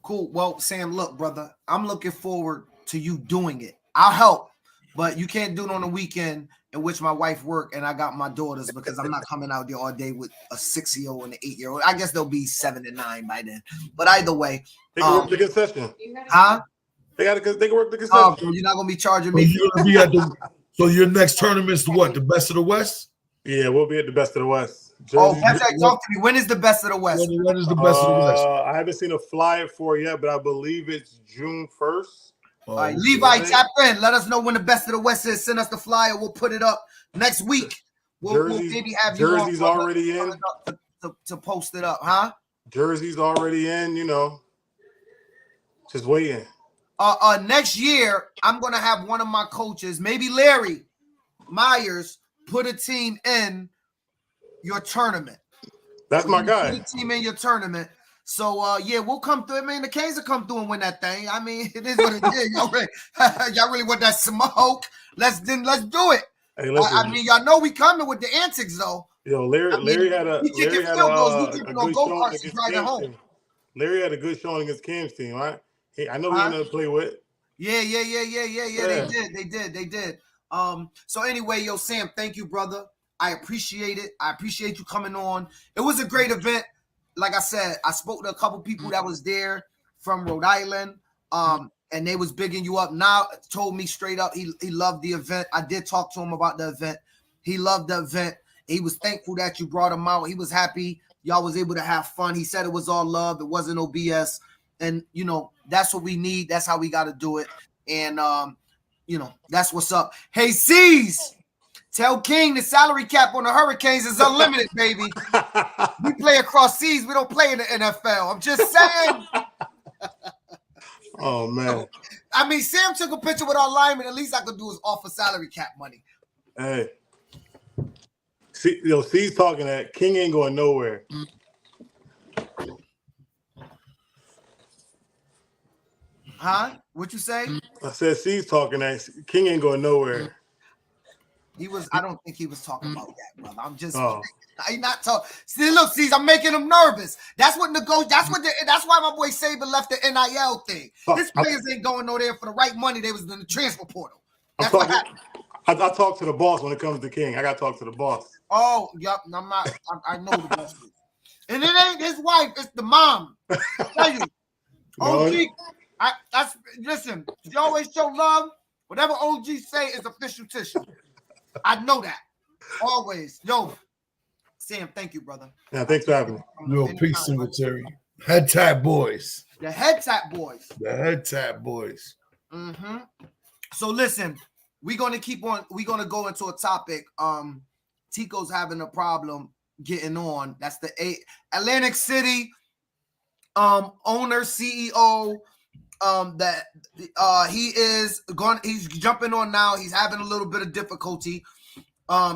B: Cool. Well, Sam, look, brother, I'm looking forward to you doing it. I'll help. But you can't do it on a weekend in which my wife work and I got my daughters because I'm not coming out there all day with a 6-year-old and an 8-year-old. I guess they'll be 7 and 9 by then. But either way,
O: they can work the concession.
B: Huh?
O: They can work the concession.
B: You're not gonna be charging me.
A: So your next tournament's what? The Best of the West?
O: Yeah, we'll be at the Best of the West.
B: Jersey. Talk to me. When is the Best of the West?
A: When is the Best of the West?
O: I haven't seen a flyer for it yet, but I believe it's June 1st.
B: All right, Levi, tap in. Let us know when the Best of the West is. Send us the flyer. We'll put it up next week. We'll maybe have you
O: Jersey's already in.
B: To to post it up, huh?
O: Jersey's already in, just waiting.
B: Next year, I'm gonna have one of my coaches, maybe Larry Myers, put a team in your tournament.
O: That's my guy.
B: Put a team in your tournament. So yeah, we'll come through. I mean, the Canes will come through and win that thing. I mean, it is what it is. Y'all really want that smoke? Let's do it.
O: Hey, listen,
B: I mean, y'all know we coming with the antics though.
O: Yo, Larry had a good showing against Cam's team. Larry had a good showing against Cam's team, right? Hey, I know we had to play with.
B: Yeah. They did. So anyway, yo, Sam, thank you, brother. I appreciate it. I appreciate you coming on. It was a great event. Like I said, I spoke to a couple people that was there from Rhode Island, and they was bigging you up. Now told me straight up he loved the event. I did talk to him about the event. He loved the event. He was thankful that you brought him out. He was happy y'all was able to have fun. He said it was all love. It wasn't no BS. And, that's what we need. That's how we got to do it. And, that's what's up. Hey, C's, tell King the salary cap on the Hurricanes is unlimited, baby. We play across seas. We don't play in the NFL. I'm just saying.
O: Oh, man.
B: I mean, Sam took a picture with our lineman. At least I could do is offer salary cap money.
O: Hey. C's talking that King ain't going nowhere.
B: Huh? What you say?
O: I said C's talking that King ain't going nowhere.
B: I don't think he was talking about that, brother. I'm just I not talking. See, look, C's, I'm making him nervous. That's why my boy Saban left the NIL thing. His players ain't going no there for the right money. They was in the transfer portal. That's what happened.
O: I talk to the boss when it comes to King. I got to talk to the boss.
B: Oh, yep. I'm not. I know the boss. And it ain't his wife. It's the mom. I tell you. OG. Listen. You always show love. Whatever OG say is official tissue. I know that. Always. Yo, Sam, thank you, brother.
O: Yeah, thanks for having me.
A: Yo, peace, Singletary. Head Tap Boys.
B: The Head Tap Boys.
A: The Head Tap Boys.
B: Mm-hmm. So listen, we're gonna go into a topic. Tico's having a problem getting on. That's the Atlantic City owner, CEO. He's jumping on now. He's having a little bit of difficulty.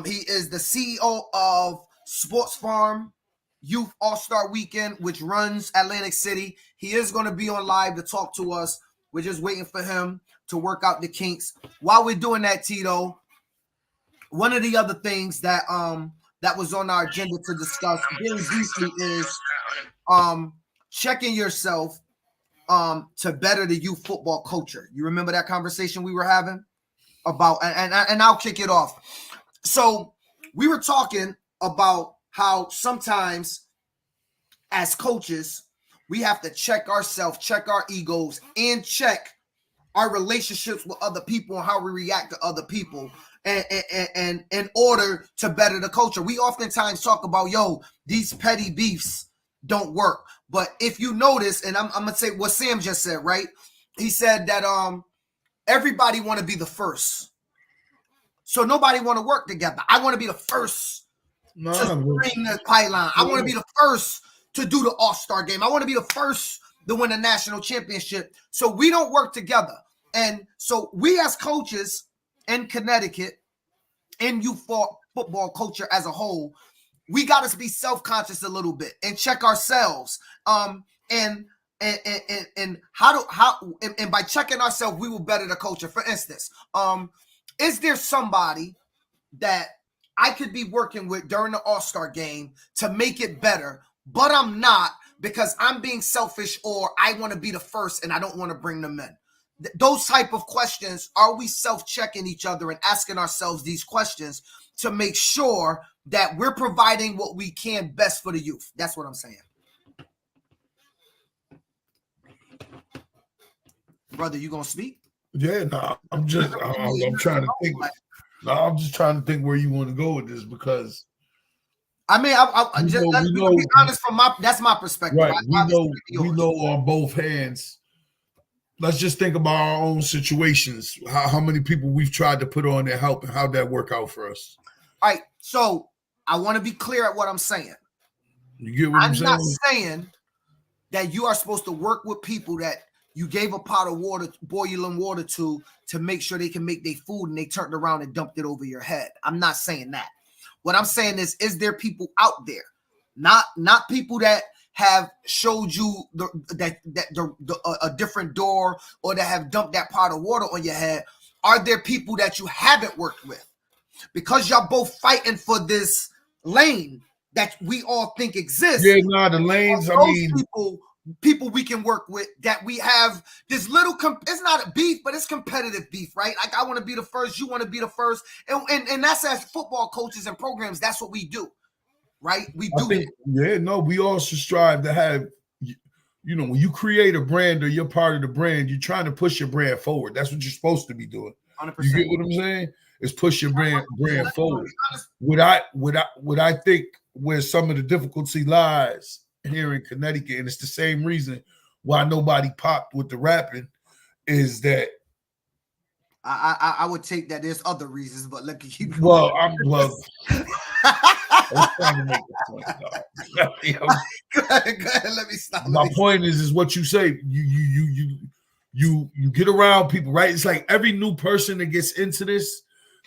B: He is the CEO of Sports Farm Youth All-Star Weekend, which runs Atlantic City. He is going to be on live to talk to us. We're just waiting for him to work out the kinks. While we're doing that, Tito, one of the other things that was on our agenda to discuss very briefly is checking yourself to better the youth football culture. You remember that conversation we were having about, and I'll kick it off. So we were talking about how sometimes as coaches, we have to check ourselves, check our egos, and check our relationships with other people and how we react to other people and in order to better the culture. We oftentimes talk about, these petty beefs don't work. But if you notice, and I'm gonna say what Sam just said, right? He said that everybody want to be the first, so nobody want to work together. I want to be the first to bring the pylon. I want to be the first to do the All-Star game. I want to be the first to win a national championship. So we don't work together, and so we as coaches in Connecticut, in youth football culture as a whole, we got to be self-conscious a little bit and check ourselves. And by checking ourselves, we will better the culture. For instance, is there somebody that I could be working with during the All-Star game to make it better, but I'm not because I'm being selfish or I want to be the first and I don't want to bring them in? Those type of questions, are we self-checking each other and asking ourselves these questions to make sure that we're providing what we can best for the youth? That's what I'm saying. Brother, you gonna speak?
A: Yeah, I'm trying to think. I'm just trying to think where you want to go with this because
B: I mean, let's be honest from that's my perspective.
A: Right. We know on both hands. Let's just think about our own situations. How many people we've tried to put on their help and how'd that work out for us?
B: All right. So I want to be clear at what I'm saying.
A: You get what I'm saying?
B: not saying that you are supposed to work with people that you gave a pot of water, boiling water to make sure they can make their food, and they turned around and dumped it over your head. I'm not saying that. What I'm saying is there people out there, not people that have showed you a different door, or that have dumped that pot of water on your head? Are there people that you haven't worked with? Because y'all both fighting for this lane that we all think exists.
A: Yeah, the lanes. I mean,
B: people we can work with, that we have this little. It's not a beef, but it's competitive beef, right? Like, I want to be the first, you want to be the first, and that's as football coaches and programs. That's what we do, right? We do.
A: We all should strive to have. When you create a brand or you're part of the brand, you're trying to push your brand forward. That's what you're supposed to be doing.
B: 100%.
A: You get what I'm saying? Is push your brand forward. What I think where some of the difficulty lies here in Connecticut, and it's the same reason why nobody popped with the rapping, is that
B: I would take that there's other reasons, but let me keep.
A: Well, I'm trying to make a point, dog.
B: Go ahead, let me stop.
A: My point is what you say. You get around people, right? It's like every new person that gets into this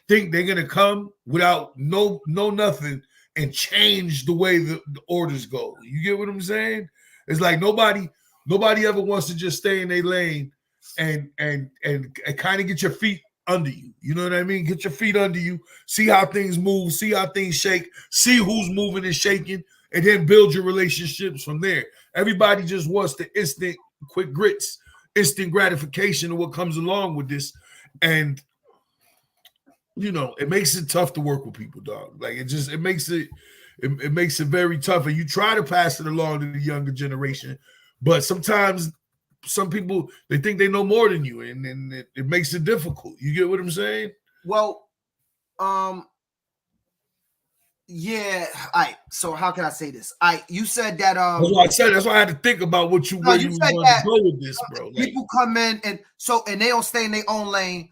A: think they're gonna come without no nothing and change the way the orders go. You get what I'm saying? It's like nobody ever wants to just stay in their lane and kind of get your feet under you. You know what I mean? Get your feet under you, see how things move, see how things shake, see who's moving and shaking, and then build your relationships from there. Everybody just wants the instant quick grits, instant gratification of what comes along with this. And it makes it tough to work with people, dog. Like it makes it very tough. And you try to pass it along to the younger generation, but sometimes some people, they think they know more than you, and it makes it difficult. You get what I'm saying?
B: Well, yeah. All right. So how can I say this? You said that
A: that's what I said. That's why I had to think about where you want to go with this, bro.
B: People come in and they don't stay in their own lane.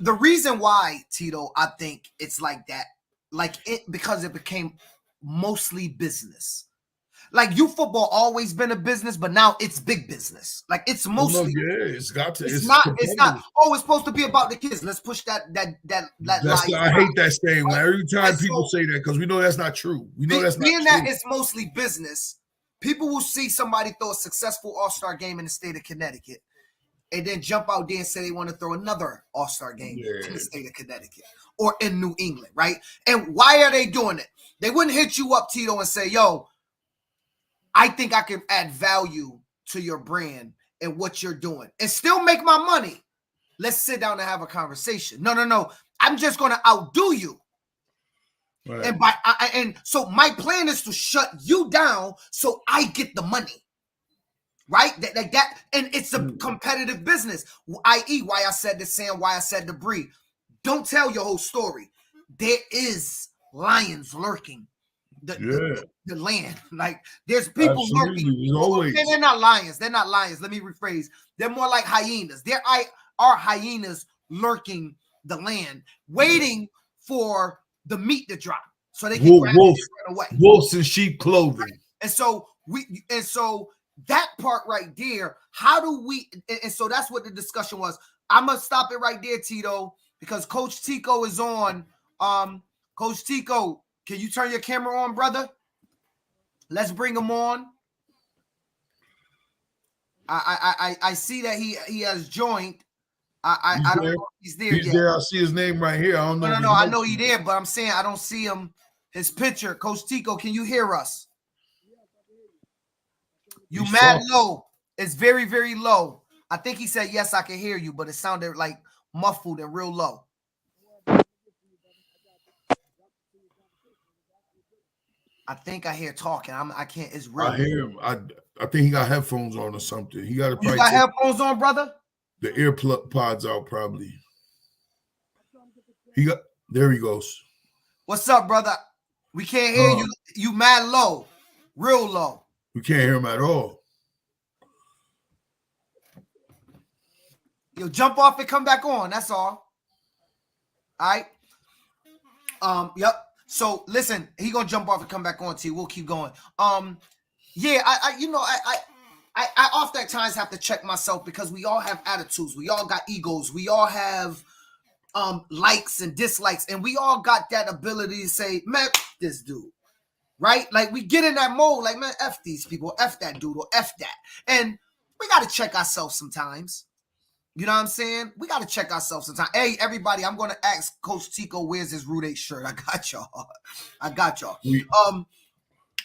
B: The reason why, Tito, I think it's like that, because it became mostly business. Like, youth football always been a business, but now it's big business. Like, it's mostly.
A: It's got to.
B: It's not. Oh, it's supposed to be about the kids. Let's push that.
A: I hate that saying. Right? Every time people say that, because we know that's not true. We know that's not true.
B: Being that it's mostly business, people will see somebody throw a successful All-Star game in the state of Connecticut, and then jump out there and say they want to throw another All-Star game in the state of Connecticut or in New England, right? And why are they doing it? They wouldn't hit you up, Tito, and say, yo, I think I can add value to your brand and what you're doing and still make my money. Let's sit down and have a conversation. No. I'm just going to outdo you. Right. And so my plan is to shut you down so I get the money. Right? That and it's a competitive business, i.e. why I said to Sam, why I said to Bree, don't tell your whole story. There is lions lurking the land. Like, there's people lurking.
A: Always.
B: They're not lions. They're not lions. Let me rephrase. They're more like hyenas. There are hyenas lurking the land, waiting for the meat to drop so they can grab it and run away.
A: Wolves in sheep clothing.
B: Right. And so that part right there, how do we, and so that's what the discussion was. I'm going to stop it right there, Tito, because Coach Tico is on. Coach Tico, can you turn your camera on, brother? Let's bring him on. I see that he has joined. I don't know if he's there yet.
A: He's there. I see his name right here. I don't know.
B: No. I know he's there, but I'm saying I don't see him. His picture. Coach Tico, can you hear us? You mad low. It's very, very low. I think he said, yes, I can hear you, but it sounded like muffled and real low. I think I hear talking. I can't. It's real.
A: I hear him. I think he got headphones on or something. He got to.
B: You got headphones on, brother?
A: The ear pods out probably. There he goes.
B: What's up, brother? We can't hear you. You mad low, real low.
A: We can't hear him at all.
B: Yo, jump off and come back on. That's all. All right. Yep. So listen, he gonna jump off and come back on to you. We'll keep going. Yeah, I often at times have to check myself because we all have attitudes. We all got egos. We all have likes and dislikes, and we all got that ability to say, man, this dude, right? Like we get in that mode, like, man, F these people, F that dude, or F that. And we got to check ourselves sometimes. You know what I'm saying? We got to check ourselves sometimes. Hey, everybody, I'm going to ask Coach Tico, where's his Root 8 shirt? I got y'all.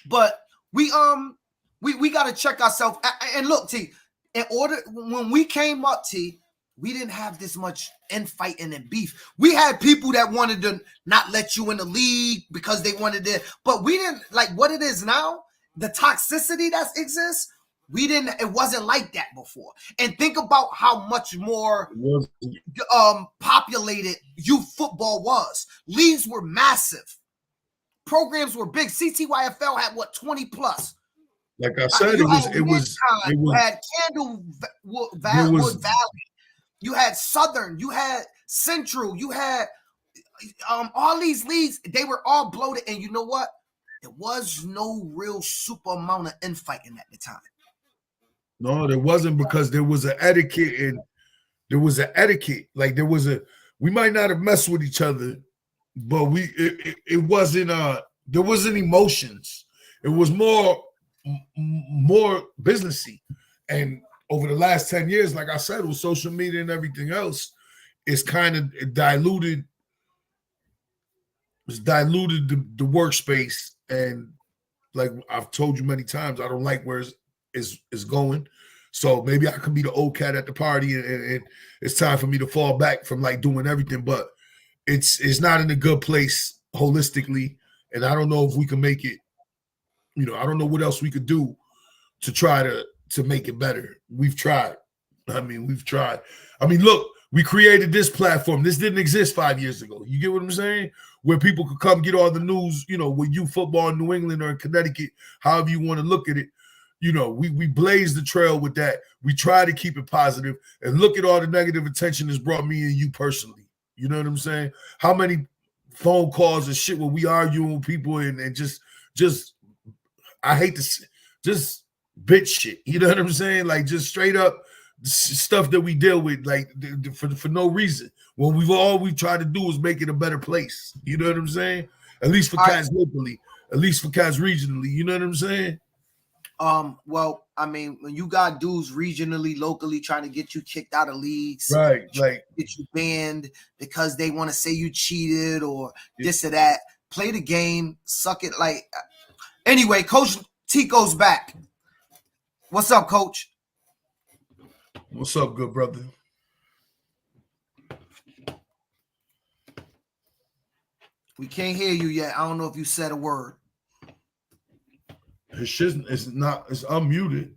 B: But we got to check ourselves. And look, T, when we came up, T, we didn't have this much infighting and beef. We had people that wanted to not let you in the league because they wanted to, but we didn't like what it is now. The toxicity that exists, it wasn't like that before. And think about how much more populated youth football was. Leagues were massive. Programs were big. CTYFL had 20 plus.
A: Like I said,
B: you had Candlewood Valley. You had Southern, you had Central, you had all these leagues. They were all bloated, and you know what? There was no real super amount of infighting at the time.
A: No, there wasn't, because there was an etiquette, and there was an etiquette. Like we might not have messed with each other, but it wasn't there wasn't emotions. It was more businessy. And over the last 10 years, like I said, with social media and everything else, it's kind of diluted. It's diluted the workspace. And like I've told you many times, I don't like where it's going. So maybe I can be the old cat at the party, and it's time for me to fall back from like doing everything. But it's not in a good place holistically. And I don't know if we can make it, I don't know what else we could do to try to make it better. We've tried. We've tried. Look, we created this platform. This didn't exist 5 years ago. You get what I'm saying? Where people could come get all the news, with youth football in New England or in Connecticut, however you want to look at it. We blazed the trail with that. We try to keep it positive, and look at all the negative attention it's brought me and you personally. You know what I'm saying? How many phone calls and shit where we arguing with people and just I hate to just bitch shit. You know what I'm saying? Like just straight up stuff that we deal with, like for no reason. When all we try to do is make it a better place. You know what I'm saying? At least for cats locally, at least for cats regionally. You know what I'm saying?
B: Well, when you got dudes regionally, locally trying to get you kicked out of leagues,
A: right? Like
B: get you banned because they want to say you cheated or this or that. Play the game, suck it. Like anyway, Coach Tico's back. What's up, Coach?
A: What's up, good brother?
B: We can't hear you yet. I don't know if you said a word.
A: It's unmuted.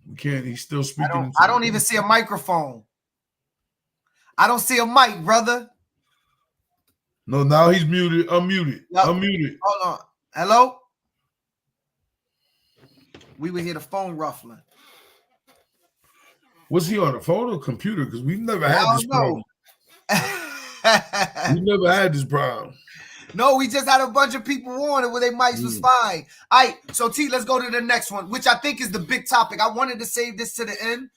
A: We can't. He's still speaking.
B: I don't even see a microphone. I don't see a mic, brother.
A: No, now he's muted. Unmuted.
B: Yep.
A: Unmuted.
B: Hold on. Hello? We would hear the phone ruffling.
A: Was he on the phone or computer? Because we've never had this problem. We've never had this problem.
B: No, we just had a bunch of people on it where their mics was fine. All right, so T, let's go to the next one, which I think is the big topic. I wanted to save this to the end.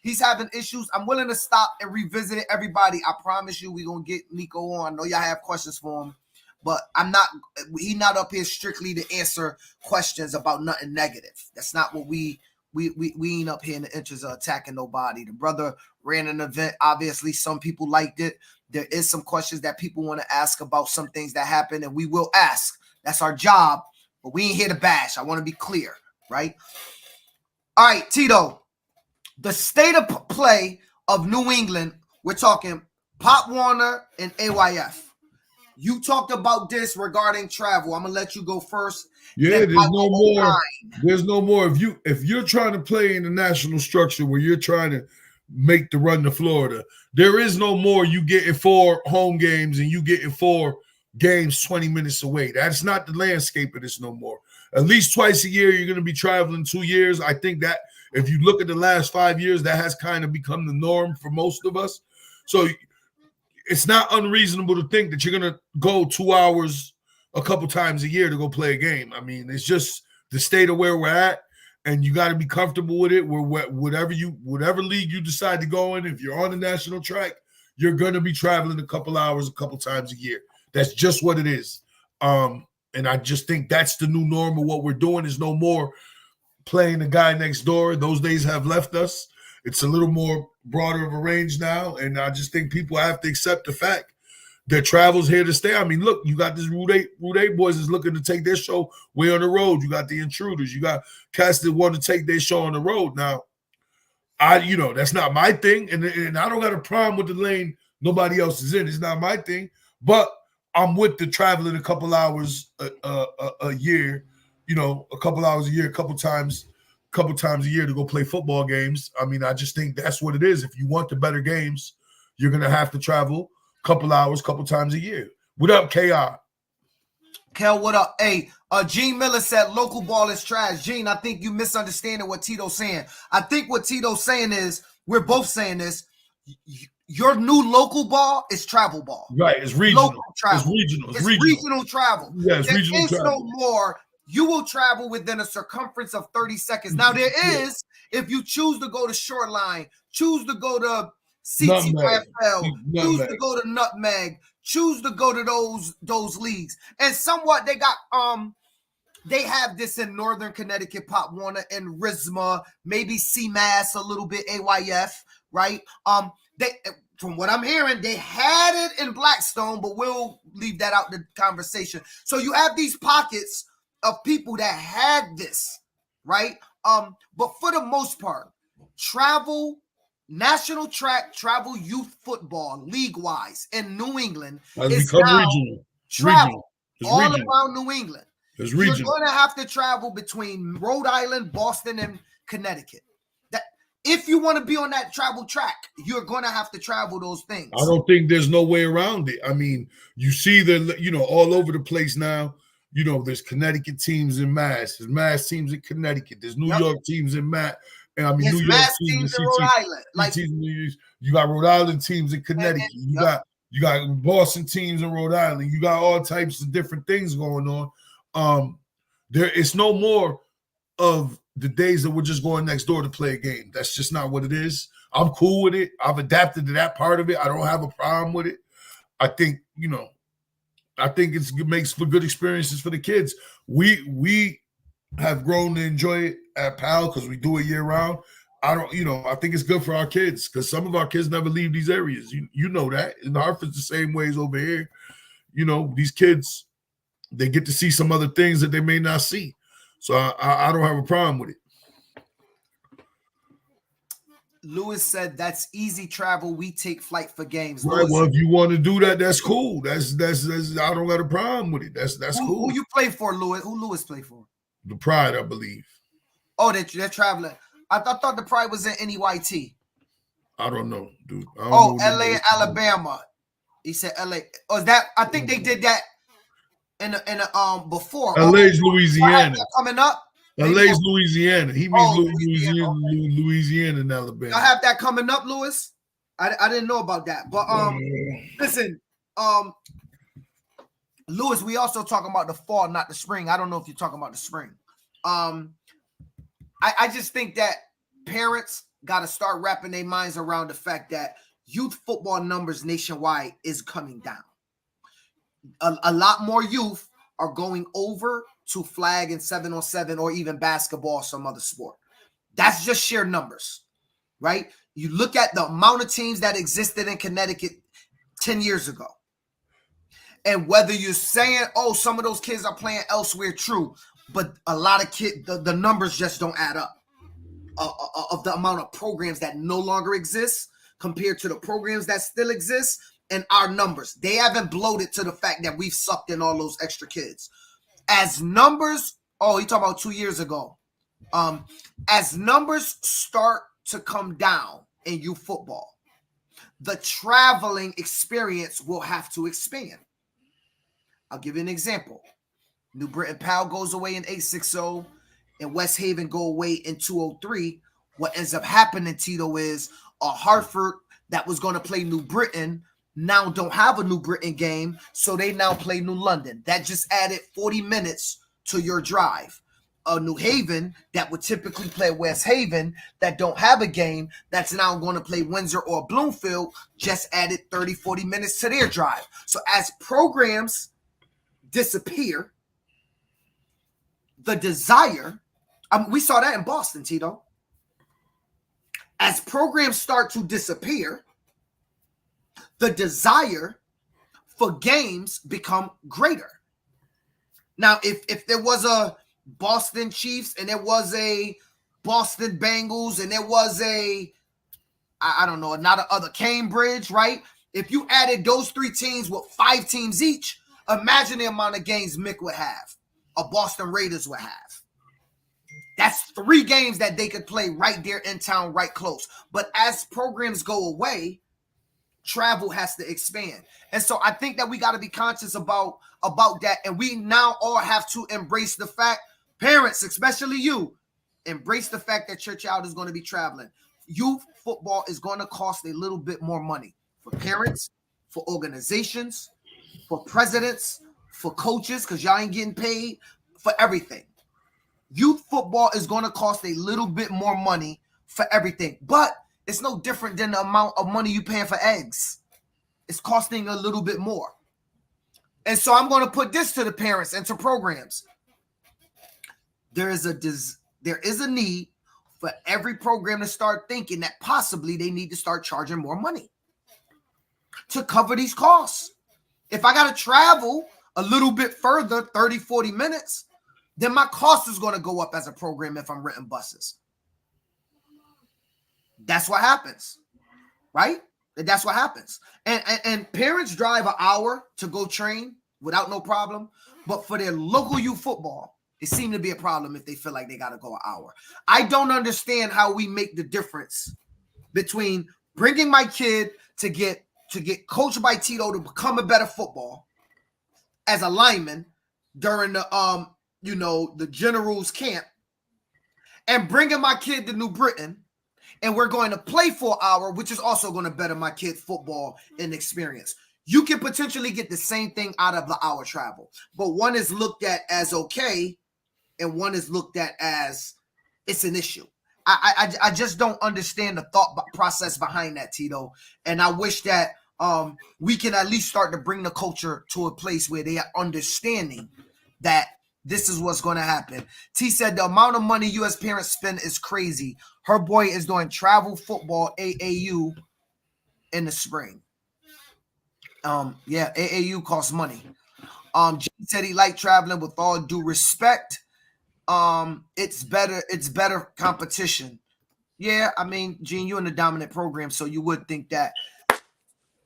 B: He's having issues. I'm willing to stop and revisit it. Everybody, I promise you we're going to get Nico on. I know y'all have questions for him, but he's not up here strictly to answer questions about nothing negative. That's not what we ain't up here in the interest of attacking nobody. The brother ran an event. Obviously, some people liked it. There is some questions that people want to ask about some things that happen, and we will ask. That's our job, but we ain't here to bash. I want to be clear, right? All right, Tito, the state of play of New England, we're talking Pop Warner and AYF. You talked about this regarding travel. I'm going to let you go first.
A: Yeah, there's no more. There's no more. If you're trying to play in the national structure where you're trying to make the run to Florida, there is no more you getting 4 home games and you getting 4 games 20 minutes away. That's not the landscape of this no more. At least twice a year, you're going to be traveling 2 years. I think that if you look at the last 5 years, that has kind of become the norm for most of us. So it's not unreasonable to think that you're going to go 2 hours a couple times a year to go play a game. I mean, it's just the state of where we're at, and you got to be comfortable with it. Whatever league you decide to go in, if you're on the national track, you're going to be traveling a couple hours a couple times a year. That's just what it is. And I just think that's the new normal. What we're doing is no more playing the guy next door. Those days have left us. It's a little more broader of a range now, and I just think people have to accept the fact that travel's here to stay. I mean, look, you got this Route 8 boys is looking to take their show way on the road. You got the Intruders. You got cats that want to take their show on the road. Now, that's not my thing, and I don't got a problem with the lane nobody else is in. It's not my thing, but I'm with the traveling a couple hours a year, a couple hours a year, a couple times a year to go play football games. I mean, I just think that's what it is. If you want the better games, you're going to have to travel a couple hours, couple times a year. What up, KR?
B: Kel, what up? Hey, Gene Miller said local ball is trash. Gene, I think you misunderstanding what Tito's saying. I think what Tito's saying is, we're both saying this, your new local ball is travel ball.
A: Right, it's regional.
B: Local travel.
A: It's
B: regional travel.
A: Yeah, it's regional travel.
B: There is no more. You will travel within a circumference of 30 seconds. Now, there is, if you choose to go to Shoreline, choose to go to UYFL, choose to go to Nutmeg, choose to go to those leagues. And somewhat they have this in Northern Connecticut, Pop Warner, and RISMA, maybe CMAS a little bit, AYF, right? From what I'm hearing, they had it in Blackstone, but we'll leave that out the conversation. So you have these pockets of people that had this, right? But for the most part, national travel youth football, league-wise, in New England is now
A: regional.
B: Travel all
A: regional.
B: around New England.
A: It's
B: You're
A: regional.
B: going to have to travel between Rhode Island, Boston, and Connecticut. If you want to be on that travel track, you're going to have to travel those things.
A: I don't think there's no way around it. I mean, you see all over the place now. There's Connecticut teams in Mass. There's Mass teams in Connecticut. There's New York teams in Mass. And I mean, New York teams in
B: Rhode Island.
A: You got Rhode Island teams in Connecticut. You got Boston teams in Rhode Island. You got all types of different things going on. It's no more of the days that we're just going next door to play a game. That's just not what it is. I'm cool with it. I've adapted to that part of it. I don't have a problem with it. I think, it makes for good experiences for the kids. We have grown to enjoy it at PAL because we do it year round. I think it's good for our kids because some of our kids never leave these areas. You know that. In Hartford's the same way as over here. These kids, they get to see some other things that they may not see. So I don't have a problem with it.
B: Lewis said that's easy travel. We take flight for games.
A: Right, well, if you want to do that, that's cool. That's I don't got a problem with it. That's cool.
B: Who you play for, Lewis? Who Lewis play for?
A: The Pride, I believe.
B: Oh, they're traveling. I thought the Pride was in NEYT.
A: I don't know, dude.
B: LA and Alabama. He said LA. Oh, is that? I think they did that in before.
A: LA's Louisiana.
B: Coming up.
A: LA's Louisiana. He means Louisiana and Alabama.
B: I have that coming up, Lewis. I didn't know about that. But listen, Lewis, we also talking about the fall, not the spring. I don't know if you're talking about the spring. I just think that parents got to start wrapping their minds around the fact that youth football numbers nationwide is coming down. A lot more youth are going over to flag and 7-on-7 or even basketball, some other sport. That's just sheer numbers, right? You look at the amount of teams that existed in Connecticut 10 years ago. And whether you're saying, oh, some of those kids are playing elsewhere, true, but a lot of kids, the numbers just don't add up of the amount of programs that no longer exist compared to the programs that still exist and our numbers. They haven't bloated to the fact that we've sucked in all those extra kids. As numbers, you talking about 2 years ago. As numbers start to come down in youth football, the traveling experience will have to expand. I'll give you an example. New Britain PAL goes away in 860 and West Haven go away in 203. What ends up happening, Tito, is a Hartford that was going to play New Britain now don't have a New Britain game, so they now play New London. That just added 40 minutes to your drive. New Haven that would typically play West Haven that don't have a game that's now going to play Windsor or Bloomfield just added 30, 40 minutes to their drive. So as programs disappear, the desire, we saw that in Boston, Tito. As programs start to disappear, the desire for games become greater. Now, if there was a Boston Chiefs and there was a Boston Bengals and there was a, I don't know, not other Cambridge, right? If you added those 3 teams with 5 teams each, imagine the amount of games Mick would have, or Boston Raiders would have. That's 3 games that they could play right there in town, right close. But as programs go away, travel has to expand. And so I think that we got to be conscious about that. And we now all have to embrace the fact, parents, especially you, embrace the fact that your child is going to be traveling. Youth football is going to cost a little bit more money for parents, for organizations, for presidents, for coaches, because y'all ain't getting paid for everything. Youth football is going to cost a little bit more money for everything. But it's no different than the amount of money you paying for eggs. It's costing a little bit more. And so I'm going to put this to the parents and to programs. There is a need for every program to start thinking that possibly they need to start charging more money to cover these costs. If I got to travel a little bit further, 30, 40 minutes, then my cost is going to go up as a program if I'm renting buses. That's what happens, right? That's what happens. And parents drive an hour to go train without no problem. But for their local youth football, it seemed to be a problem if they feel like they got to go an hour. I don't understand how we make the difference between bringing my kid to get coached by Tito to become a better football as a lineman during the the general's camp, and bringing my kid to New Britain, and we're going to play for an hour, which is also going to better my kid's football and experience. You can potentially get the same thing out of the hour travel, but one is looked at as okay, and one is looked at as it's an issue. I just don't understand the thought process behind that, Tito, and I wish that we can at least start to bring the culture to a place where they are understanding that this is what's going to happen. T said the amount of money U.S. parents spend is crazy. Her boy is doing travel football AAU in the spring. Yeah, AAU costs money. Gene said he liked traveling. With all due respect, it's better competition. Yeah, I mean, Gene, you're in the dominant program, so you would think that.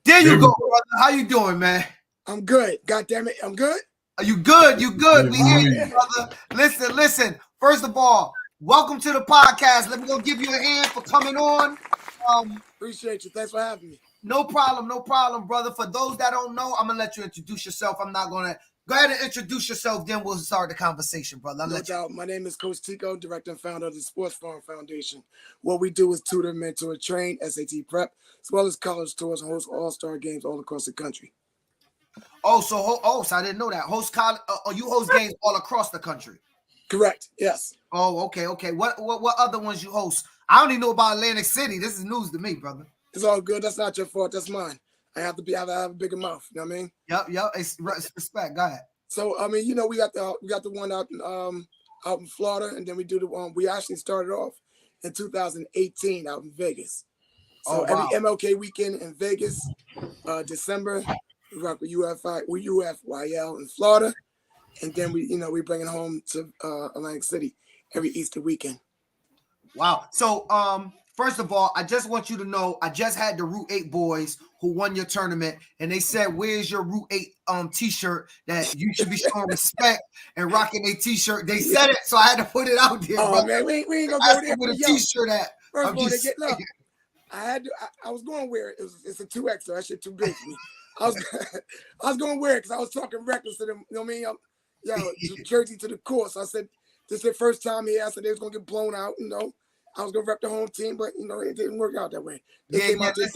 B: There you go, brother. How you doing, man?
P: I'm good. God damn it, I'm good.
B: Are you good? You good? We hear you, brother. Listen. First of all, welcome to the podcast. Let me go give you a hand for coming on.
P: Appreciate you. Thanks for having me.
B: No problem, brother. For those that don't know, I'm gonna let you introduce yourself. I'm not gonna go ahead and introduce yourself. Then we'll start the conversation, brother.
P: No doubt. My name is Coach Tico, director and founder of the Sports Farm Foundation. What we do is tutor, mentor, train, SAT prep, as well as college tours and host all-star games all across the country.
B: So I didn't know that. You host games all across the country.
P: Correct. Yes.
B: Oh, okay. What other ones you host? I only know about Atlantic City. This is news to me, brother.
P: It's all good. That's not your fault. That's mine. I have a bigger mouth. You know what I mean?
B: Yep. It's respect. Go ahead.
P: So I mean, we got the one out in Florida, and then we do the one. We actually started off in 2018 out in Vegas. So every MLK weekend in Vegas, December. We rock with UYFL in Florida, and then we bring it home to Atlantic City every Easter weekend.
B: Wow. So first of all, I just want you to know I just had the Route 8 boys who won your tournament, and they said, "Where's your Route 8 t-shirt that you should be showing respect and rocking a t-shirt?" They said it, so I had to put it out there.
P: Oh man, we ain't gonna go there
B: with a t-shirt at.
P: First of all, I was going to wear it. It's a 2X, so that shit too big for me. I was going to wear it because I was talking reckless to them. You know what I mean? Jersey to the course. So I said, this is their first time here. I said they was going to get blown out. I was going to rep the home team, but, it didn't work out that way. They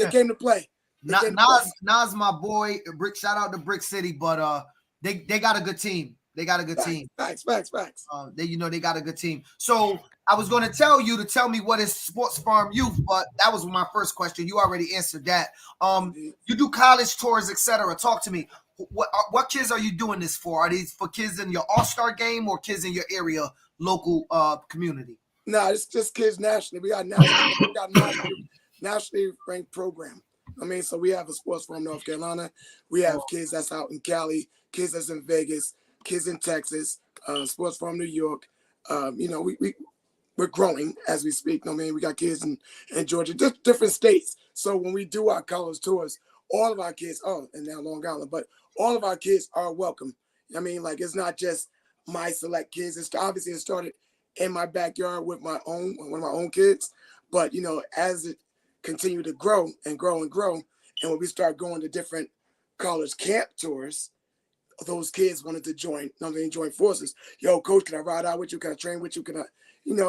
P: came to play.
B: Nas, my boy. Shout out to Brick City, but they got a good team. They got a good team.
P: Facts.
B: They got a good team. So I was going to tell you to tell me what is Sports Farm Youth, but that was my first question. You already answered that. You do college tours, etc. Talk to me. What kids are you doing this for? Are these for kids in your all-star game or kids in your area, local community?
P: No, it's just kids nationally. We got nationally ranked program. I mean, so we have a Sports Farm North Carolina. We have kids that's out in Cali, kids that's in Vegas, kids in Texas, Sports Farm New York. We're growing as we speak. I mean, we got kids in Georgia, different states. So when we do our college tours, all of our kids, and now Long Island, but all of our kids are welcome. I mean, like, it's not just my select kids. It started in my backyard with one of my own kids. But, as it continued to grow and grow and grow, and when we start going to different college camp tours, those kids wanted to join forces. Yo, coach, can I ride out with you? Can I train with you? Can I,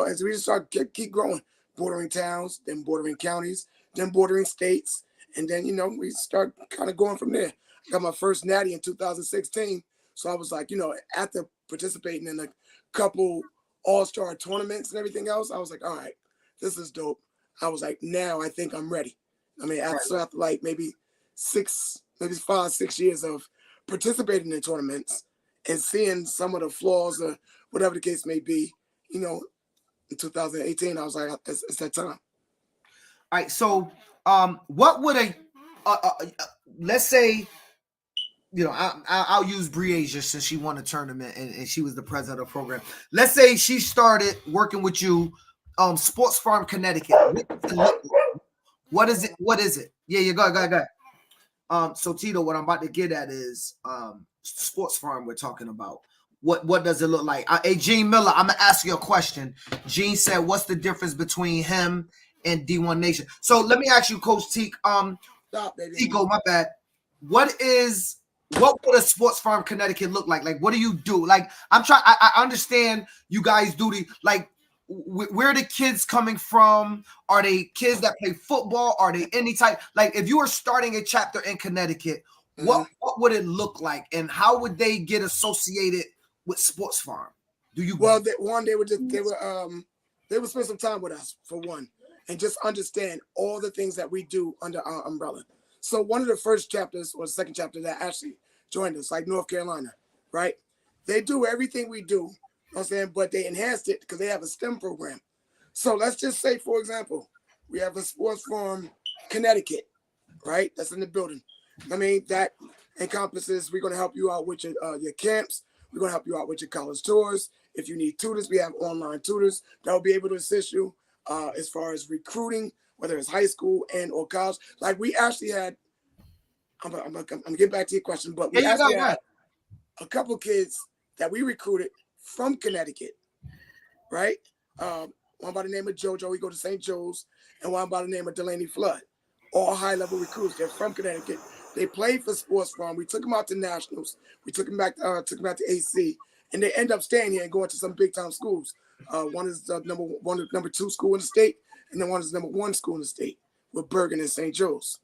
P: as we just start keep growing, bordering towns, then bordering counties, then bordering states. And then, we start kind of going from there. I got my first natty in 2016. So I was like, after participating in a couple all-star tournaments and everything else, I was like, all right, this is dope. I was like, now I think I'm ready. I mean, after like maybe 5, 6 years of participating in tournaments and seeing some of the flaws or whatever the case may be, in 2018, I was like, it's that time.
B: All right. So what would let's say, I'll use Brynasia since she won a tournament and she was the president of the program. Let's say she started working with you, Sports Farm Connecticut. What is it? What is it? Yeah, go ahead. So Tito, what I'm about to get at is Sports Farm we're talking about. What does it look like? Hey, Gene Miller, I'm gonna ask you a question. Gene said, what's the difference between him and D1 Nation? So let me ask you, Coach Teak. Tico, my bad. What would a Sports Farm Connecticut look like? Like, what do you do? Like, I understand you guys do where are the kids coming from? Are they kids that play football? Are they any type? Like, if you were starting a chapter in Connecticut, what would it look like? And how would they get associated with Sports Farm?
P: Well, they would spend some time with us, for one, and just understand all the things that we do under our umbrella. So one of the first chapters or the second chapter that actually joined us, like North Carolina, right? They do everything we do, you know what I'm saying, but they enhanced it because they have a STEM program. So let's just say, for example, we have a Sports Farm Connecticut, right? That's in the building. I mean, that encompasses, we're going to help you out with your camps. We're going to help you out with your college tours. If you need tutors, we have online tutors that will be able to assist you as far as recruiting, whether it's high school and or college. Like, we actually had, I'm gonna get back to your question, but we actually had a couple kids that we recruited from Connecticut, right? One by the name of JoJo, we go to St. Joe's, and one by the name of Delaney Flood. All high-level recruits. They're from Connecticut. They played for Sports Farm. We took them out to nationals. We took them back to AC, and they end up staying here and going to some big-time schools. One is the number 2 school in the state, and then one is the number 1 school in the state with Bergen and St. Joe's.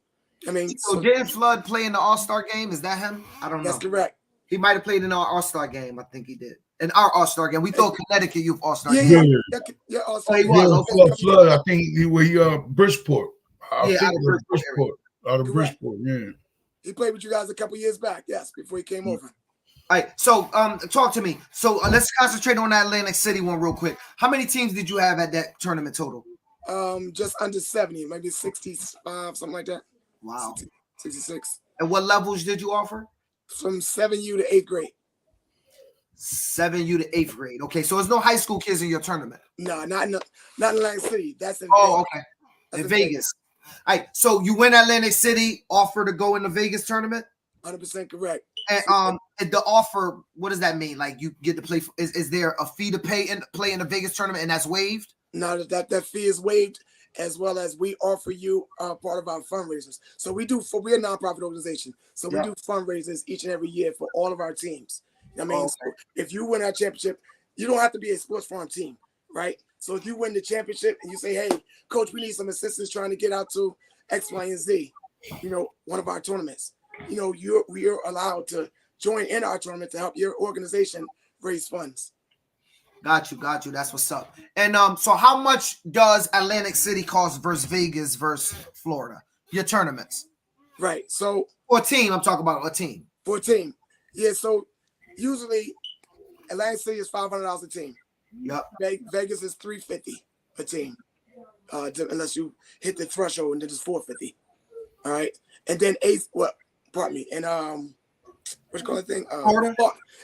P: I mean,
B: so did Flood play in the All-Star game? Is that him? I don't know.
P: That's correct.
B: He might have played in our All-Star game. I think he did. In our All-Star game. We thought Connecticut Youth All-Star game.
P: Yeah, All-Star
B: he was. Okay.
A: Flood, I think he Bridgeport.
B: Out
A: of Bridgeport, yeah.
P: He played with you guys a couple years back, yes, before he came over.
B: All right, so talk to me. So let's concentrate on that Atlantic City one real quick. How many teams did you have at that tournament total?
P: Just under 70, maybe 65, something like that.
B: Wow.
P: 66.
B: And what levels did you offer?
P: From 7U to 8th grade.
B: 7U to 8th grade. Okay, so there's no high school kids in your tournament.
P: No, not in Atlantic City. That's in
B: Vegas.
P: Vegas.
B: Okay. In Vegas. All right, so you win Atlantic City, offer to go in the Vegas tournament?
P: 100% correct.
B: And the offer, what does that mean? Like, you get to play. Is there a fee to play in the Vegas tournament, and that's waived?
P: No, that fee is waived, as well as we offer you part of our fundraisers. So we're a nonprofit organization, so we do fundraisers each and every year for all of our teams. I mean, so if you win our championship, you don't have to be a Sports Farm team, right? So if you win the championship and you say, hey, coach, we need some assistance trying to get out to X, Y, and Z, one of our tournaments. We are allowed to join in our tournament to help your organization raise funds.
B: Got you. That's what's up. And so how much does Atlantic City cost versus Vegas versus Florida? Your tournaments.
P: Right. So
B: for a team, I'm talking about a team.
P: For a team. Yeah, so usually Atlantic City is $500 a team.
B: Yep.
P: Vegas is $350 a team. Unless you hit the threshold, and then it's $450. All right. And then pardon me. And what you call that thing?
B: Florida?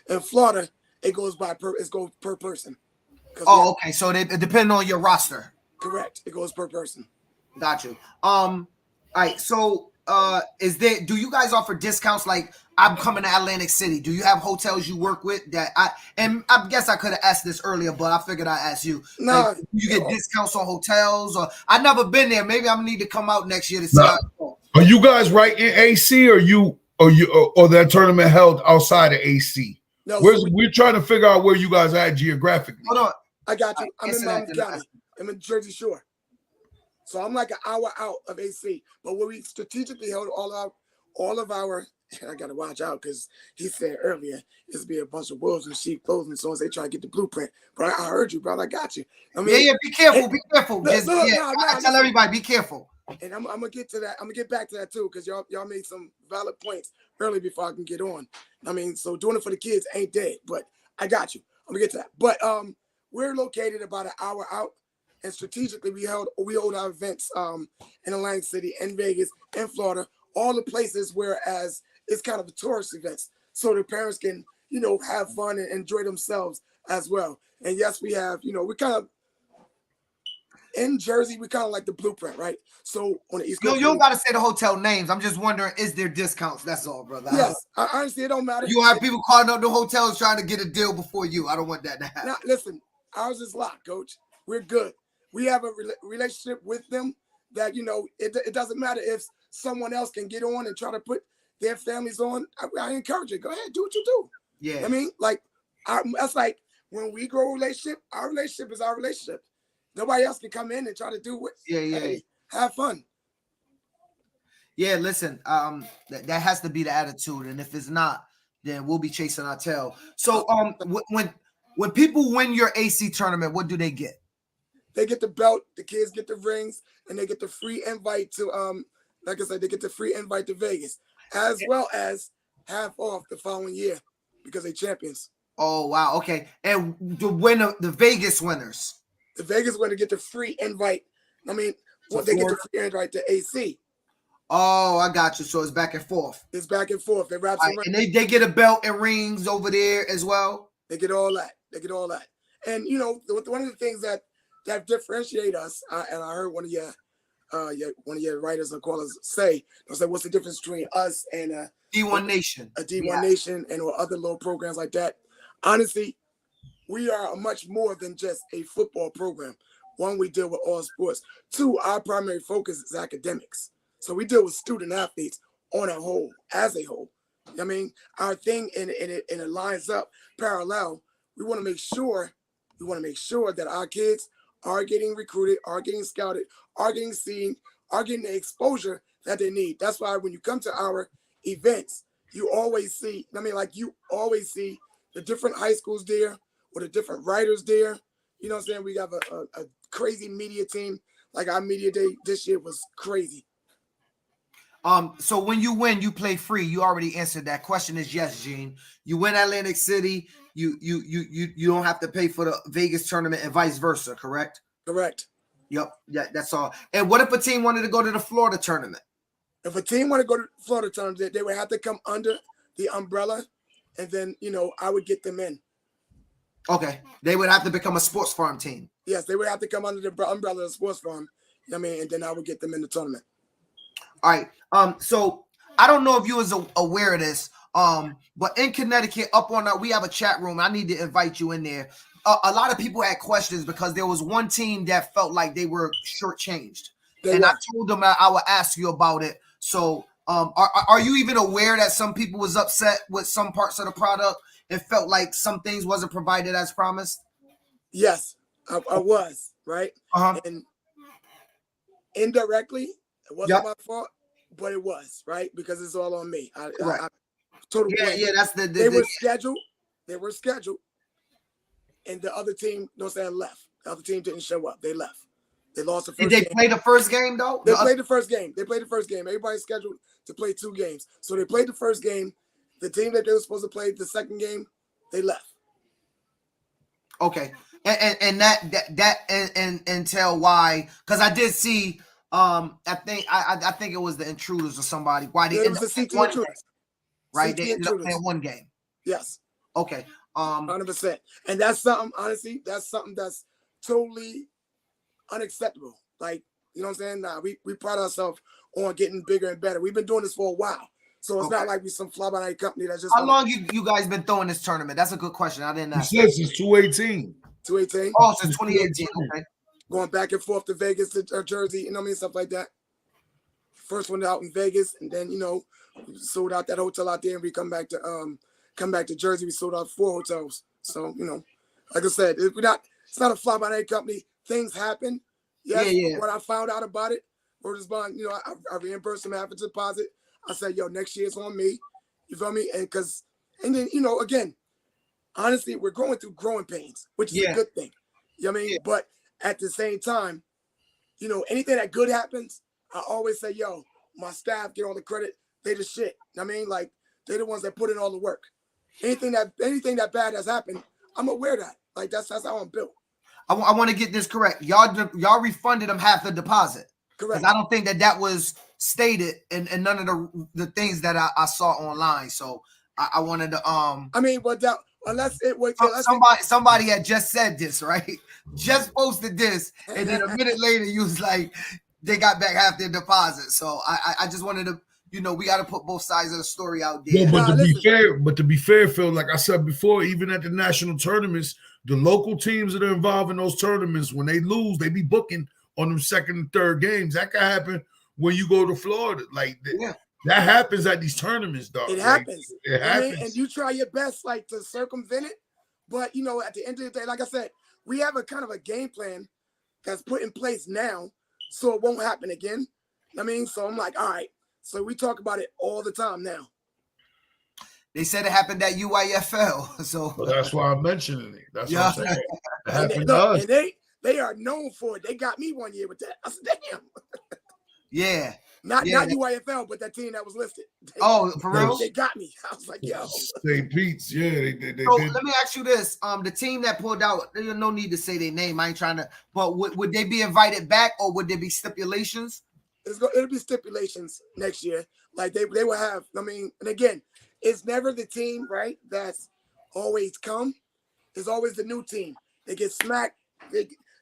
P: In Florida, it goes per person.
B: Oh, okay. So it depends on your roster.
P: Correct. It goes per person.
B: Got you. All right. So do you guys offer discounts? Like, I'm coming to Atlantic City. Do you have hotels you work with I guess I could have asked this earlier, but I figured I'd ask you.
P: No,
B: like, you get discounts on hotels, or I've never been there. Maybe I need to come out next year to see how it goes.
A: Are you guys right in AC, or that tournament held outside of AC?
P: No,
A: we're trying to figure out where you guys are at geographically.
B: Hold on.
P: I got you. I'm in Mountain County. I'm in Jersey Shore. So I'm like an hour out of AC. But where we strategically held all of our I gotta watch out because he said earlier it's be a bunch of wolves and sheep clothing so as they try to get the blueprint. But I heard you, brother. I got you. I mean,
B: yeah, be careful. I tell everybody, be careful.
P: And I'm gonna get to that. I'm gonna get back to that too, because y'all made some valid points early before I can get on. I mean, so doing it for the kids ain't dead, but I got you. I'm gonna get to that. But we're located about an hour out, and strategically we hold our events in Atlantic City, in Vegas, in Florida, all the places whereas it's kind of a tourist events, so the parents can have fun and enjoy themselves as well. And yes, we have we kind of. In Jersey, we kind of like the blueprint, right? So on the East Coast,
B: you don't got to say the hotel names. I'm just wondering, is there discounts? That's all, brother.
P: Yes, honestly, it don't matter.
B: You have people calling up the hotels trying to get a deal before you. I don't want that to happen.
P: Now, listen, ours is locked, Coach. We're good. We have a relationship with them that it doesn't matter if someone else can get on and try to put their families on. I encourage it. Go ahead, do what you do.
B: Yeah.
P: I mean, that's like when we grow a relationship. Our relationship is our relationship. Nobody else can come in and try to do what. Hey, have fun.
B: Yeah, listen. That has to be the attitude, and if it's not, then we'll be chasing our tail. So, when people win your AC tournament, what do they get?
P: They get the belt. The kids get the rings, and they get the free invite to like I said, they get the free invite to Vegas, as well as half off the following year because they champions.
B: Oh wow, okay. And the Vegas winners.
P: The Vegas winner get the free invite. I mean, they get the free invite to AC.
B: Oh, I got you. So it's back and forth.
P: It's back and forth. They wrap some
B: and they get a belt and rings over there as well.
P: They get all that. And one of the things that differentiate us, and I heard one of your writers or callers say, what's the difference between us and a
B: D1 Nation,
P: a D1 Nation, and or other little programs like that? Honestly, we are much more than just a football program. One, we deal with all sports. Two, our primary focus is academics. So we deal with student athletes as a whole. I mean, our thing and it lines up parallel. We want to make sure that our kids are getting recruited, are getting scouted, are getting seen, are getting the exposure that they need. That's why when you come to our events, you always see the different high schools there, or the different writers there. You know what I'm saying? We have a crazy media team. Like our media day this year was crazy.
B: So when you win, you play free. You already answered that question. Is yes, Gene. You win Atlantic City, you don't have to pay for the Vegas tournament and vice versa, correct?
P: Correct.
B: Yep. Yeah, that's all. And what if a team wanted to go to the Florida tournament?
P: If a team wanted to go to the Florida tournament, they would have to come under the umbrella, and then I would get them in.
B: Okay. They would have to become a sports farm team.
P: Yes, they would have to come under the umbrella of the sports farm. And then I would get them in the tournament.
B: All right. So I don't know if you was aware of this, but in Connecticut, we have a chat room. I need to invite you in there. A lot of people had questions because there was one team that felt like they were shortchanged. I told them I would ask you about it. So are you even aware that some people was upset with some parts of the product? It felt like some things wasn't provided as promised?
P: Yes, I was, right?
B: Uh-huh.
P: And indirectly, it wasn't my fault. but it was right because it's all on me. I
B: total blame. Yeah, that's
P: they were scheduled. They were scheduled, and the other team, left. The other team didn't show up. They left. They lost the first.
B: Did they play the first game though?
P: They played the first game. Everybody's scheduled to play 2 games, so they played the first game. The team that they were supposed to play the second game, they left.
B: Okay, and that tell why, because I did see. I think it was the Intruders or somebody. Why they ended up playing 1 game, right? They ended up playing 1 game.
P: Yes.
B: Okay.
P: 100%. And that's something. Honestly, that's something that's totally unacceptable. Like, you know what I'm saying? Nah, we pride ourselves on getting bigger and better. We've been doing this for a while, so it's not like we some fly-by-night company that's just.
B: How long you guys been throwing this tournament? That's a good question. I didn't ask.
A: Since 2018.
P: 2018.
B: Oh, since 2018. Okay.
P: Going back and forth to Vegas, to Jersey, you know what I mean, stuff like that. First one out in Vegas, and then we sold out that hotel out there, and we come back to Jersey. We sold out 4 hotels. So like I said, it's not a fly-by-night company. Things happen. Yes. Yeah. When I found out about it, Rogers Bond, I reimbursed him half a deposit. I said, next year it's on me. You feel me? And then again, honestly, we're going through growing pains, which is a good thing. You know what I mean? Yeah. But at the same time, anything that good happens, I always say, my staff get all the credit. They the shit. I mean, like, they're the ones that put in all the work. Anything that bad has happened, I'm aware of that. Like, that's how I'm built.
B: I want to get this correct. Y'all refunded them half the deposit.
P: Correct.
B: I don't think that was stated in none of the things that I saw online. So I wanted to
P: I mean, but that unless it was
B: somebody had just said this, right? Just posted this, and then a minute later you was like, they got back half their deposit. So I just wanted to, we got to put both sides of the story out there.
A: Yeah, but to be fair, Phil, like I said before, even at the national tournaments, the local teams that are involved in those tournaments, when they lose, they be booking on them second and third games. That can happen when you go to Florida. Like that happens at these tournaments, dog.
P: It happens.
A: It happens.
P: And you try your best, like, to circumvent it. But at the end of the day, like I said, we have a kind of a game plan that's put in place now, so it won't happen again. I mean, so I'm like, all right. So we talk about it all the time now.
B: They said it happened at UYFL, so
A: that's why I'm mentioning it. That's what I'm saying. It happened to us.
P: And they are known for it. They got me one year with that. I said, damn.
B: Yeah.
P: Not UYFL, but that team that was listed.
B: For real?
P: They got me. I was like, yo.
A: St. Pete's, yeah. They
B: so let me ask you this. The team that pulled out, there's no need to say their name. I ain't trying to, but would they be invited back, or would there be stipulations?
P: It'll be stipulations next year. Like they will have, I mean, and again, it's never the team, right, that's always come. It's always the new team. They get smacked.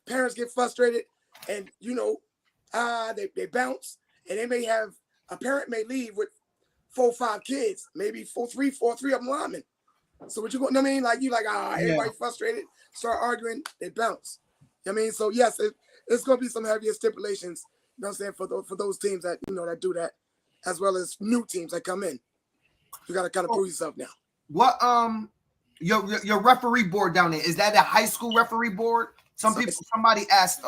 P: Parents get frustrated, and they bounce, and they may have a parent may leave with 4 or 5 kids, maybe 3 of them linemen. So what you going? I mean, like everybody frustrated, start arguing, they bounce. I mean, so yes, it's going to be some heavier stipulations. You know what I'm saying, for those teams that that do that, as well as new teams that come in. You got to kind of prove yourself now.
B: What your referee board down there, is that a high school referee board? Somebody asked,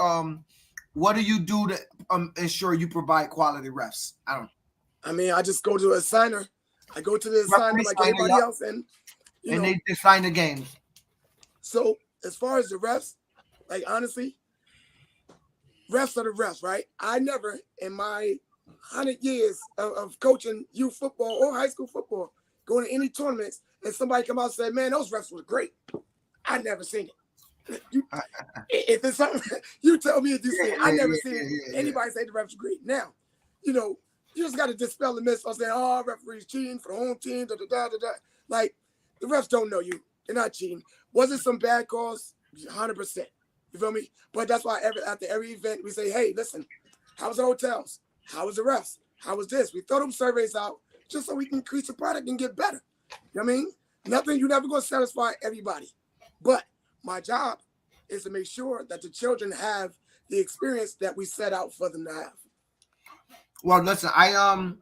B: what do you do to ensure you provide quality refs?
P: I mean, I just go to a signer. I go to the signer like everybody else, and
B: they sign the games.
P: So as far as the refs, like honestly, refs are the refs, right? I never in my 100 years of coaching youth football or high school football, going to any tournaments, and somebody come out and say, man, those refs were great. I never seen it. If it's something, you tell me if you see it. I never seen anybody say the refs were great. Now, you just got to dispel the myth of saying, oh, referees cheating for the home team, Like, the refs don't know you. They're not cheating. Was it some bad calls? 100%. You feel me? But that's why after every event, we say, hey, listen, how was the hotels? How was the refs? How was this? We throw them surveys out just so we can increase the product and get better. You know what I mean? You're never going to satisfy everybody. But my job is to make sure that the children have the experience that we set out for them to have.
B: Well, listen, I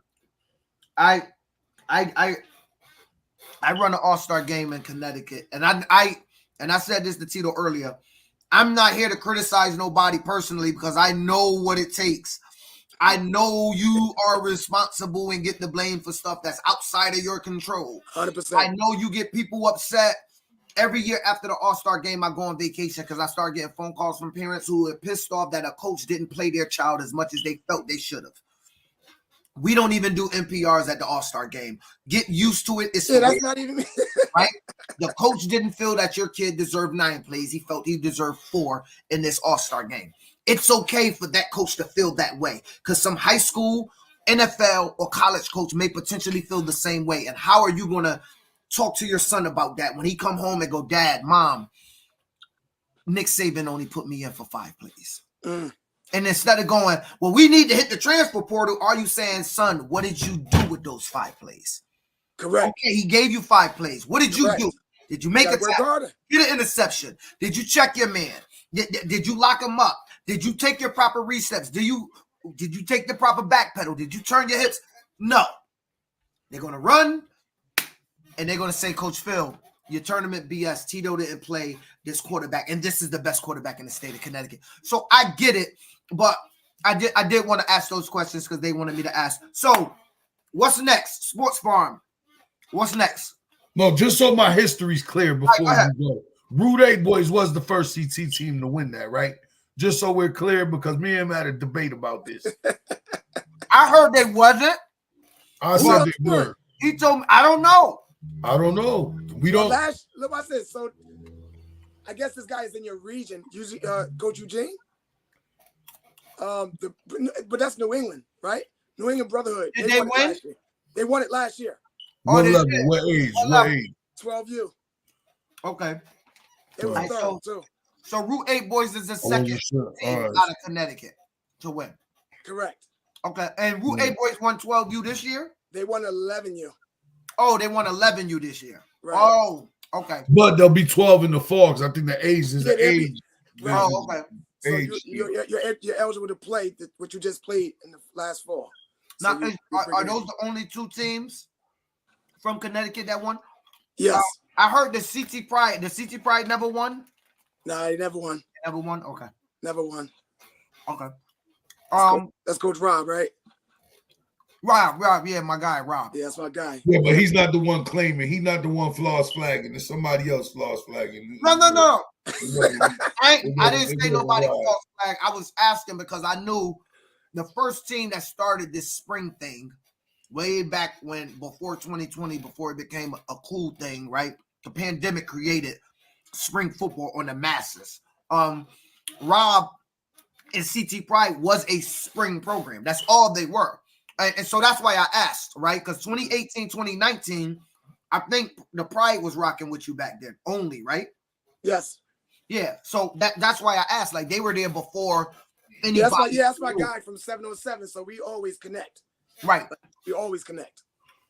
B: run an all-star game in Connecticut, and I said this to Tito earlier. I'm not here to criticize nobody personally because I know what it takes I know you are responsible and get the blame for stuff that's outside of your control.
P: 100%.
B: I know you get people upset. Every year after the All-Star game, I go on vacation because I start getting phone calls from parents who are pissed off that a coach didn't play their child as much as they felt they should have. We don't even do NPRs at the All-Star game. Get used to it. It's
P: that's not even me.
B: Right? The coach didn't feel that your kid deserved 9 plays. He felt he deserved 4 in this All-Star game. It's okay for that coach to feel that way because some high school, NFL, or college coach may potentially feel the same way. And how are you going to talk to your son about that when he come home and go, Dad, Mom, Nick Saban only put me in for 5 plays. And instead of going, well, we need to hit the transfer portal, are you saying, son, what did you do with those 5 plays?
P: Correct.
B: Okay, he gave you 5 plays. What did you do? Did you make a tackle? Get an interception? Did you check your man? Did you lock him up? Did you take your proper resets? Did you take the proper back pedal? Did you turn your hips? No. They're going to run, and they're going to say, Coach Phil, your tournament BS. Tito didn't play this quarterback, and this is the best quarterback in the state of Connecticut. So I get it, but I did want to ask those questions because they wanted me to ask. So what's next? Sports Farm. What's next?
A: No, just so my history's clear before you go. Root 8 Boys was the first CT team to win that, right? Just so we're clear, because me and him had a debate about this.
B: I heard they wasn't.
A: I said they were.
B: He told me, I don't know.
A: I don't know. We don't.
P: Look, I said, so I guess this guy is in your region, usually Coach Eugene. But that's New England, right? New England Brotherhood.
B: Did they win?
P: They won it last year.
A: What level? What age? What age?
P: 12U.
B: Okay.
P: They were third, too.
B: So Route 8 Boys is the second team out of Connecticut to win.
P: Correct.
B: Okay. And Route 8 Boys won 12U this year?
P: They won 11U.
B: Oh, they won 11U this year.
P: Right.
B: Oh, okay.
A: But they'll be 12 in the fall because I think the age is the age.
P: Right.
B: Oh, okay.
P: So you're eligible to play what you just played in the last fall.
B: So now, are those the only 2 teams from Connecticut that won?
P: Yes.
B: I heard the CT Pride. The CT Pride never won?
P: No, they never won.
B: Never won? Okay.
P: Never won.
B: Okay.
P: That's Coach Rob, right?
B: Rob, yeah, my guy, Rob.
P: Yeah, that's my guy.
A: Yeah, but he's not the one claiming. He's not the one floss flagging. It's somebody else floss flagging.
B: No. I didn't say nobody floss flag. I was asking because I knew the first team that started this spring thing way back when, before 2020, before it became a cool thing, right? The pandemic created spring football on the masses. Rob and CT Pride was a spring program. That's all they were. And so that's why I asked, right? Because 2018, 2019, I think the Pride was rocking with you back then only, right?
P: Yes.
B: Yeah. So that's why I asked. Like, they were there before anybody.
P: That's my guy from 707. So we always connect.
B: Right.
P: We always connect.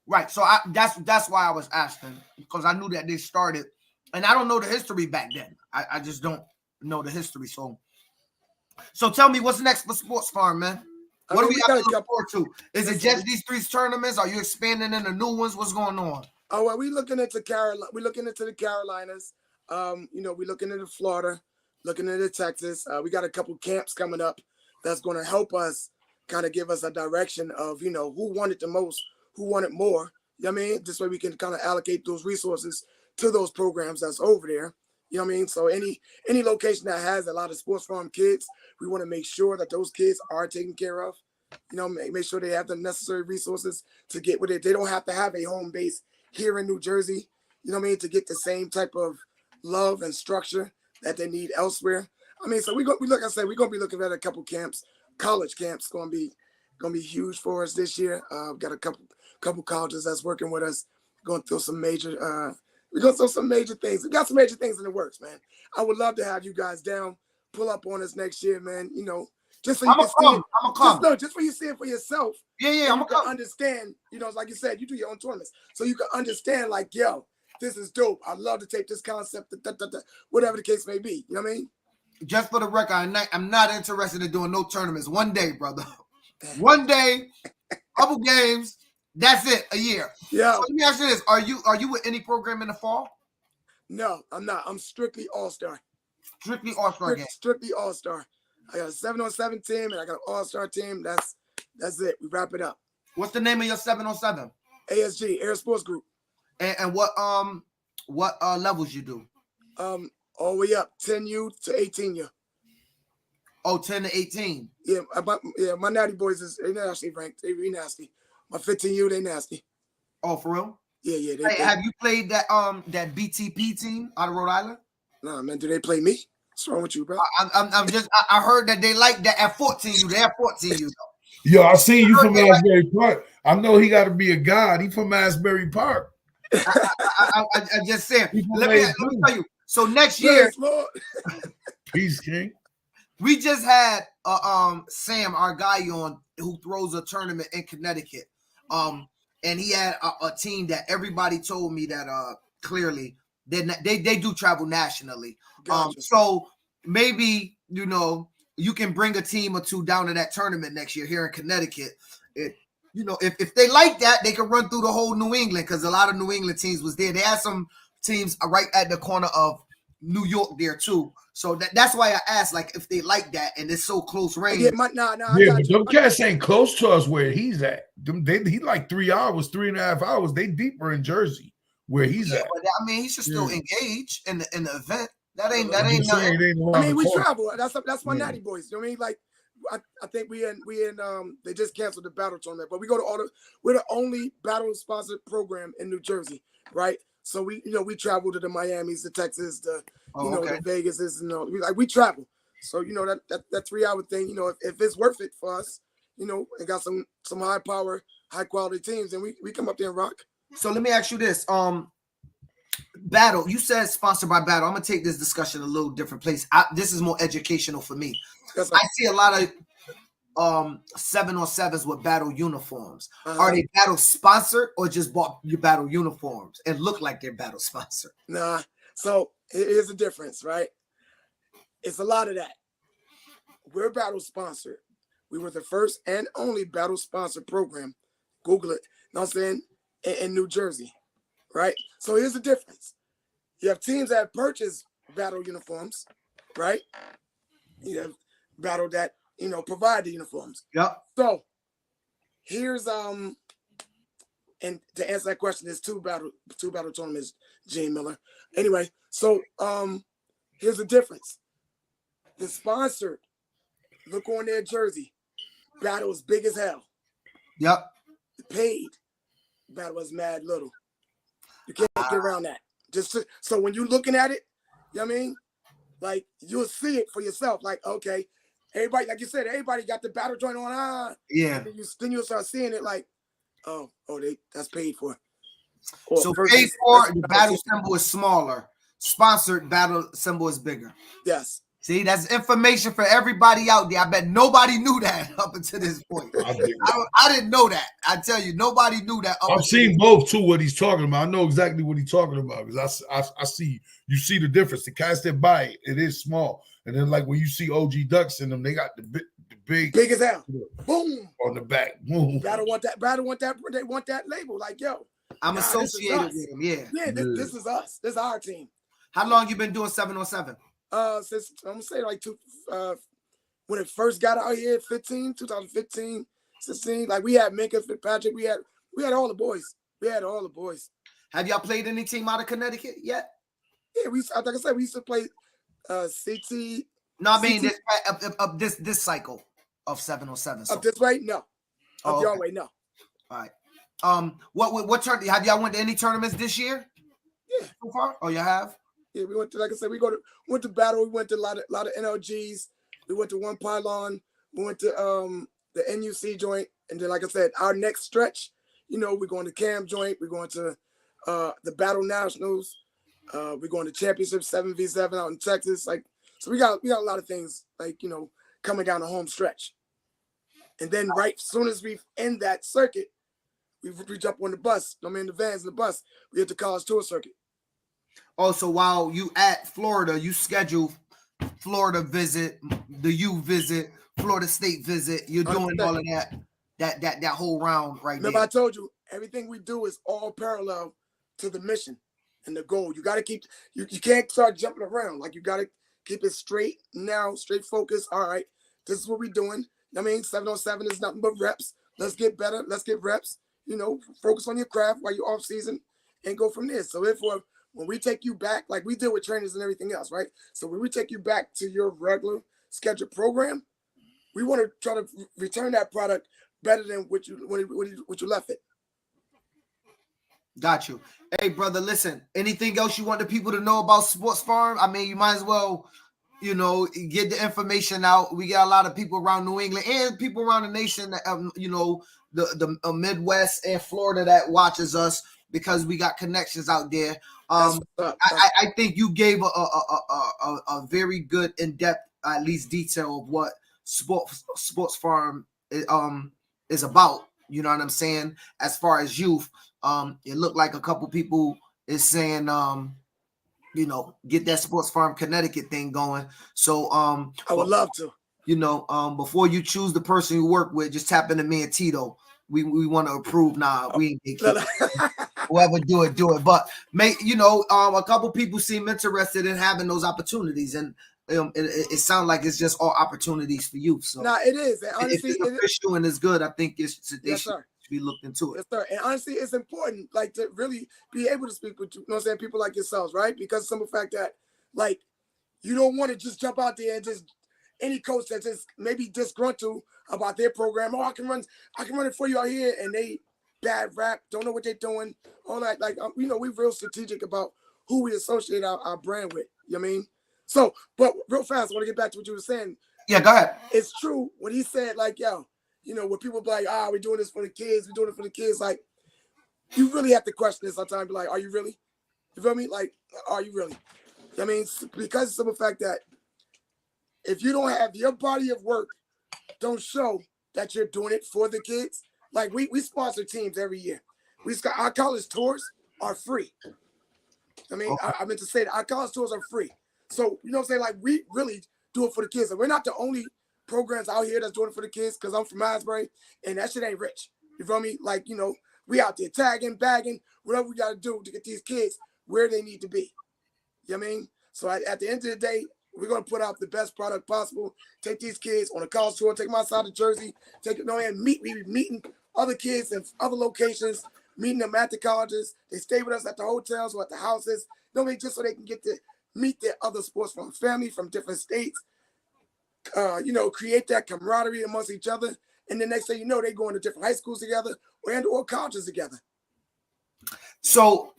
B: Right. So that's why I was asking, because I knew that they started, and I don't know the history back then. I just don't know the history. So tell me, what's next for Sports Farm, man? What do we have to look forward to? Is it just these 3 tournaments? Are you expanding into new ones? What's going on?
P: Oh, well, we're looking into Carolina. We're looking into the Carolinas. We're looking into Florida, looking into Texas. We got a couple camps coming up that's going to help us kind of give us a direction of, who wanted the most, who wanted more. You know what I mean? This way we can kind of allocate those resources to those programs that's over there. You know what I mean? So any location that has a lot of Sports Farm kids, we want to make sure that those kids are taken care of. Make sure they have the necessary resources to get with it. They don't have to have a home base here in New Jersey, to get the same type of love and structure that they need elsewhere. So we're going to be looking at a couple camps, college camps, going to be huge for us this year. We've got a couple colleges that's working with us, going through some major we're going to throw some major things. We got some major things in the works, man. I would love to have you guys down, pull up on us next year, man. Just so you can see it. I'm gonna come. Just for you see it for yourself.
B: Yeah, I'm
P: gonna understand. Like you said, you do your own tournaments, so you can understand. Like, yo, this is dope. I'd love to take this concept, whatever the case may be. You know what I mean?
B: Just for the record, I'm not interested in doing no tournaments. One day, brother. One day, couple games. That's it. A year.
P: Yeah.
B: So let me ask you this: Are you with any program in the fall?
P: No, I'm not. I'm strictly All-Star.
B: Strictly All-Star game.
P: Strictly All-Star. I got a 7-on-7 team and I got an All-Star team. That's That's it. We wrap it up.
B: What's the name of your 7-on-7?
P: ASG, Air Sports Group.
B: And what levels you do?
P: All the way up 10U to 18U.
B: Oh, 10 to 18.
P: Yeah, my natty boys they actually ranked. They really nasty. My 15U, they nasty.
B: Oh, for real?
P: Yeah.
B: Hey, have you played that BTP team out of Rhode Island?
P: Nah, man. Do they play me? What's wrong with you, bro?
B: I heard that they like that at 14U. They're 14U though.
A: Yo, I seen you from Asbury Park. I know he got to be a god. He from Asbury Park.
B: I just said. Let me tell you. So next year,
A: Peace, King.
B: We just had Sam, our guy, on who throws a tournament in Connecticut. And he had a team that everybody told me that clearly they do travel nationally.
P: Gotcha.
B: So maybe you can bring a team or two down to that tournament next year here in Connecticut. If they like that, they can run through the whole New England because a lot of New England teams was there. They had some teams right at the corner of New York there too. So that's why I asked, like, if they like that and it's so close range.
P: Yeah, but
A: them cats ain't close to us where he's at. He like 3 hours, 3.5 hours. They deeper in Jersey where he's at.
B: But I mean, he should still engage in the event. That ain't nothing.
P: I mean, we travel. That's my natty boys. You know what I mean? Like, I think we in they just canceled the battle tournament, but we go to we're the only battle sponsored program in New Jersey, right? So we travel to the Miamis, the Texas, the the Vegases, we travel. So that 3 hour thing, if it's worth it for us, and got some high power, high quality teams, and we come up there and rock.
B: So let me ask you this: Battle, you said sponsored by Battle. I'm gonna take this discussion a little different place. This is more educational for me. I see a lot of 7-on-7s with Battle uniforms. Are they Battle sponsored or just bought your Battle uniforms and look like they're Battle sponsored?
P: Nah. So here's the difference, right? It's a lot of that. We're Battle sponsored. We were the first and only Battle sponsored program. Google it. Know what I'm saying? In New Jersey, right? So here's the difference. You have teams that have purchased Battle uniforms, right? You have Battle that provide the uniforms.
B: Yep.
P: So here's and to answer that question, there's two battle tournaments, Gene Miller. Anyway, so here's the difference. The sponsored, look on their jersey, Battle is big as hell.
B: Yep.
P: The paid Battle is mad little. You can't get around that. So when you're looking at it, you know what I mean? Like, you'll see it for yourself. Like, okay, everybody, like you said, everybody got the Battle joint on.
B: Yeah.
P: Then you'll start seeing it like, that's paid for.
B: So paid for, the Battle symbol is smaller. Sponsored Battle symbol is bigger.
P: Yes.
B: See, that's information for everybody out there. I bet nobody knew that up until this point. I didn't know that. I tell you, nobody knew that.
A: I've seen both too. What he's talking about, I know exactly what he's talking about because I see the difference. The cats that buy it is small, and then like when you see OG Ducks in them, they got the big
P: as hell. Boom
A: on the back. Boom.
P: Battle want that. They want that label. Like, yo,
B: I'm associated with them. Yeah.
P: Yeah. This is us. This is our team.
B: How long you been doing 7-on-7?
P: Since I'm gonna say like when it first got out here, 2015, 16. Like, we had Minka Fitzpatrick, we had all the boys.
B: Have y'all played any team out of Connecticut yet?
P: Yeah, like I said, we used to play CT.
B: No, I mean this cycle of 7-on-7. So.
P: Up this way, no. Up your
B: okay.
P: way, no.
B: All right. What tournament have y'all went to any tournaments this year?
P: Yeah.
B: So far? Oh, you have?
P: Yeah, we went to, like I said, went to Battle. We went to a lot of NLGs. We went to One Pylon. We went to the NUC joint, and then, like I said, our next stretch, we're going to Cam joint. We're going to the Battle Nationals. We're going to Championship 7v7 out in Texas. Like, so we got a lot of things like coming down the home stretch, and then right as soon as we end that circuit, we jump on the bus. I mean, the vans and the bus. We hit the college tour circuit.
B: Oh, so while you at Florida, you schedule Florida visit, the U visit, Florida State visit. You're doing all of that whole round right
P: Remember,
B: there.
P: I told you, everything we do is all parallel to the mission and the goal. You got to keep, you can't start jumping around. Like, you got to keep it straight now, straight focus. All right, this is what we're doing. I mean, 7-on-7 is nothing but reps. Let's get better. Let's get reps. You know, focus on your craft while you're off season and go from there. So therefore, when we take you back, like we deal with trainers and everything else, right? So when we take you back to your regular scheduled program, we want to try to return that product better than what you left it.
B: Got you. Hey, brother, listen, anything else you want the people to know about Sports Farm? I mean, you might as well, you know, get the information out. We got a lot of people around New England and people around the nation that, you know, the Midwest and Florida that watches us because we got connections out there. I think you gave a very good in-depth, at least detail of what Sports Farm is about. You know what I'm saying? As far as youth, it looked like a couple people is saying, you know, get that Sports Farm Connecticut thing going. So
P: I would love to.
B: You know, before you choose the person you work with, just tap into me and Tito. We want to approve. Nah, we ain't whoever do it. But you know, a couple people seem interested in having those opportunities, and it sounds like it's just all opportunities for youth. So
P: it is. And honestly,
B: if it's official and it's good, I think they should be looked into it.
P: Yes, sir. And honestly, it's important, like, to really be able to speak with you know what I'm saying, people like yourselves, right? Because some of the fact that, like, you don't want to just jump out there and just any coach that's just maybe disgruntled about their program. Oh, I can run it for you out here, and they bad rap, don't know what they're doing, all that. Like, you know, we're real strategic about who we associate our brand with. You know what I mean? So, but real fast, I want to get back to what you were saying.
B: Yeah, go ahead.
P: It's true when he said, like, yo, you know, when people be like, we're doing this for the kids, we're doing it for the kids. Like, you really have to question this sometimes. Be like, are you really? You feel me? Like, are you really? I mean, because of the fact that if you don't have your body of work, don't show that you're doing it for the kids. Like, we sponsor teams every year. Our college tours are free. I mean, okay. I meant to say that our college tours are free. So, you know what I'm saying? Like, we really do it for the kids. And we're not the only programs out here that's doing it for the kids, because I'm from Asbury, and that shit ain't rich. You feel me? Like, you know, we out there tagging, bagging, whatever we got to do to get these kids where they need to be. You know what I mean? So at the end of the day, we're going to put out the best product possible, take these kids on a college tour, take them outside of Jersey, and we be meeting other kids in other locations, meeting them at the colleges. They stay with us at the hotels or at the houses, you know what I mean? Just so they can get to meet their other sports from family from different states, you know, create that camaraderie amongst each other. And the next thing you know, they go into different high schools together or colleges together.
B: So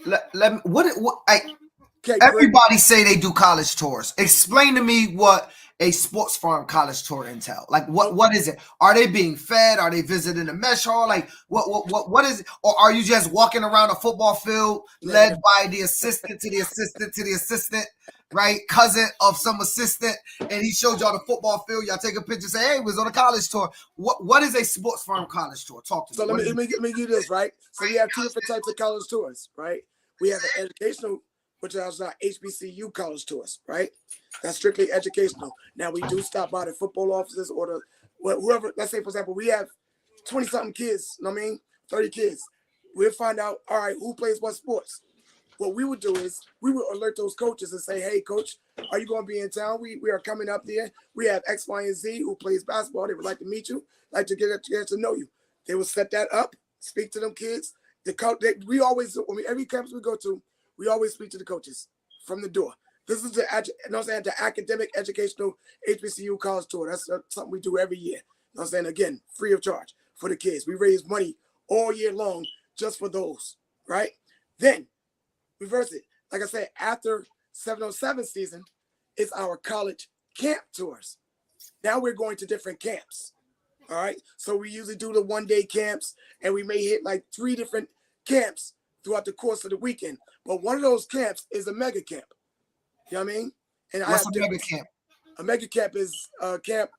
B: everybody say they do college tours. Explain to me what a Sports Farm college tour entail. Like, what is it? Are they being fed? Are they visiting a mesh hall? Like, what is it? Or are you just walking around a football field led by the assistant to the assistant to the assistant, right? Cousin of some assistant, and he showed y'all the football field. Y'all take a picture, say, hey, we was on a college tour. What is a Sports Farm college tour? Talk to me.
P: So let me give you this, right? So we have two different types of college tours, right? We have an educational, which is our HBCU college tours, right? That's strictly educational. Now, we do stop by the football offices or whoever. Let's say, for example, we have 20-something kids, you know what I mean? 30 kids. We'll find out, all right, who plays what sports. What we would do is we would alert those coaches and say, hey, coach, are you going to be in town? We are coming up there. We have X, Y, and Z who plays basketball. They would like to meet you, like to get to know you. They will set that up, speak to them kids. We always, every campus we go to, we always speak to the coaches from the door. This is the academic, educational HBCU college tour. That's something we do every year. You know what I'm saying? Again, free of charge for the kids. We raise money all year long just for those, right? Then, reverse it. Like I said, after 707 season, it's our college camp tours. Now we're going to different camps, all right? So we usually do the one-day camps, and we may hit like 3 different camps throughout the course of the weekend. But one of those camps is a mega camp. You know what I mean? And
B: what's a mega camp?
P: A mega camp is a camp,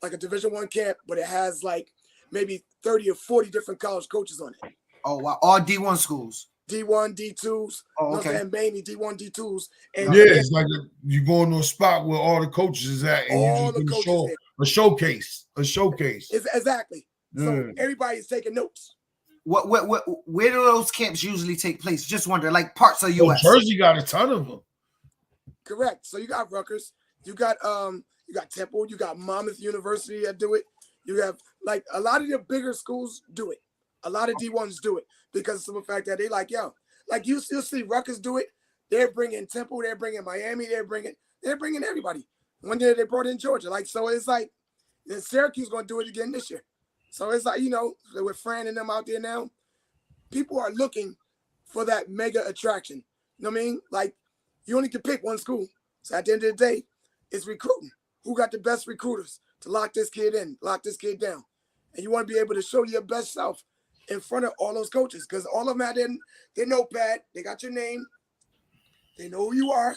P: like a Division I camp, but it has like maybe 30 or 40 different college coaches on it.
B: Oh, wow. All D1 schools.
P: D1, D2s.
B: Oh, okay.
P: You know what I'm saying? Mainly D1, D2s. And
A: yeah, it's like you go into a spot where all the coaches is at, and
P: all
A: you just
P: the coaches
A: a showcase.
P: Exactly.
A: Yeah.
P: So everybody's taking notes.
B: Where do those camps usually take place? Just wondering, like parts of US.
A: Jersey got a ton of them.
P: Correct. So you got Rutgers, you got Temple, you got Monmouth University that do it. You have like a lot of the bigger schools do it. A lot of D1s do it because of the fact that they like, yo, like you still see Rutgers do it. They're bringing Temple, they're bringing Miami, they're bringing everybody. One year they brought in Georgia. Like, so it's like, and Syracuse going to do it again this year. So it's like, you know, with Fran and them out there now, people are looking for that mega attraction. You know what I mean? Like, you only can pick one school. So at the end of the day, it's recruiting. Who got the best recruiters to lock this kid in, lock this kid down? And you want to be able to show your best self in front of all those coaches because all of them had their notepad. They got your name. They know who you are.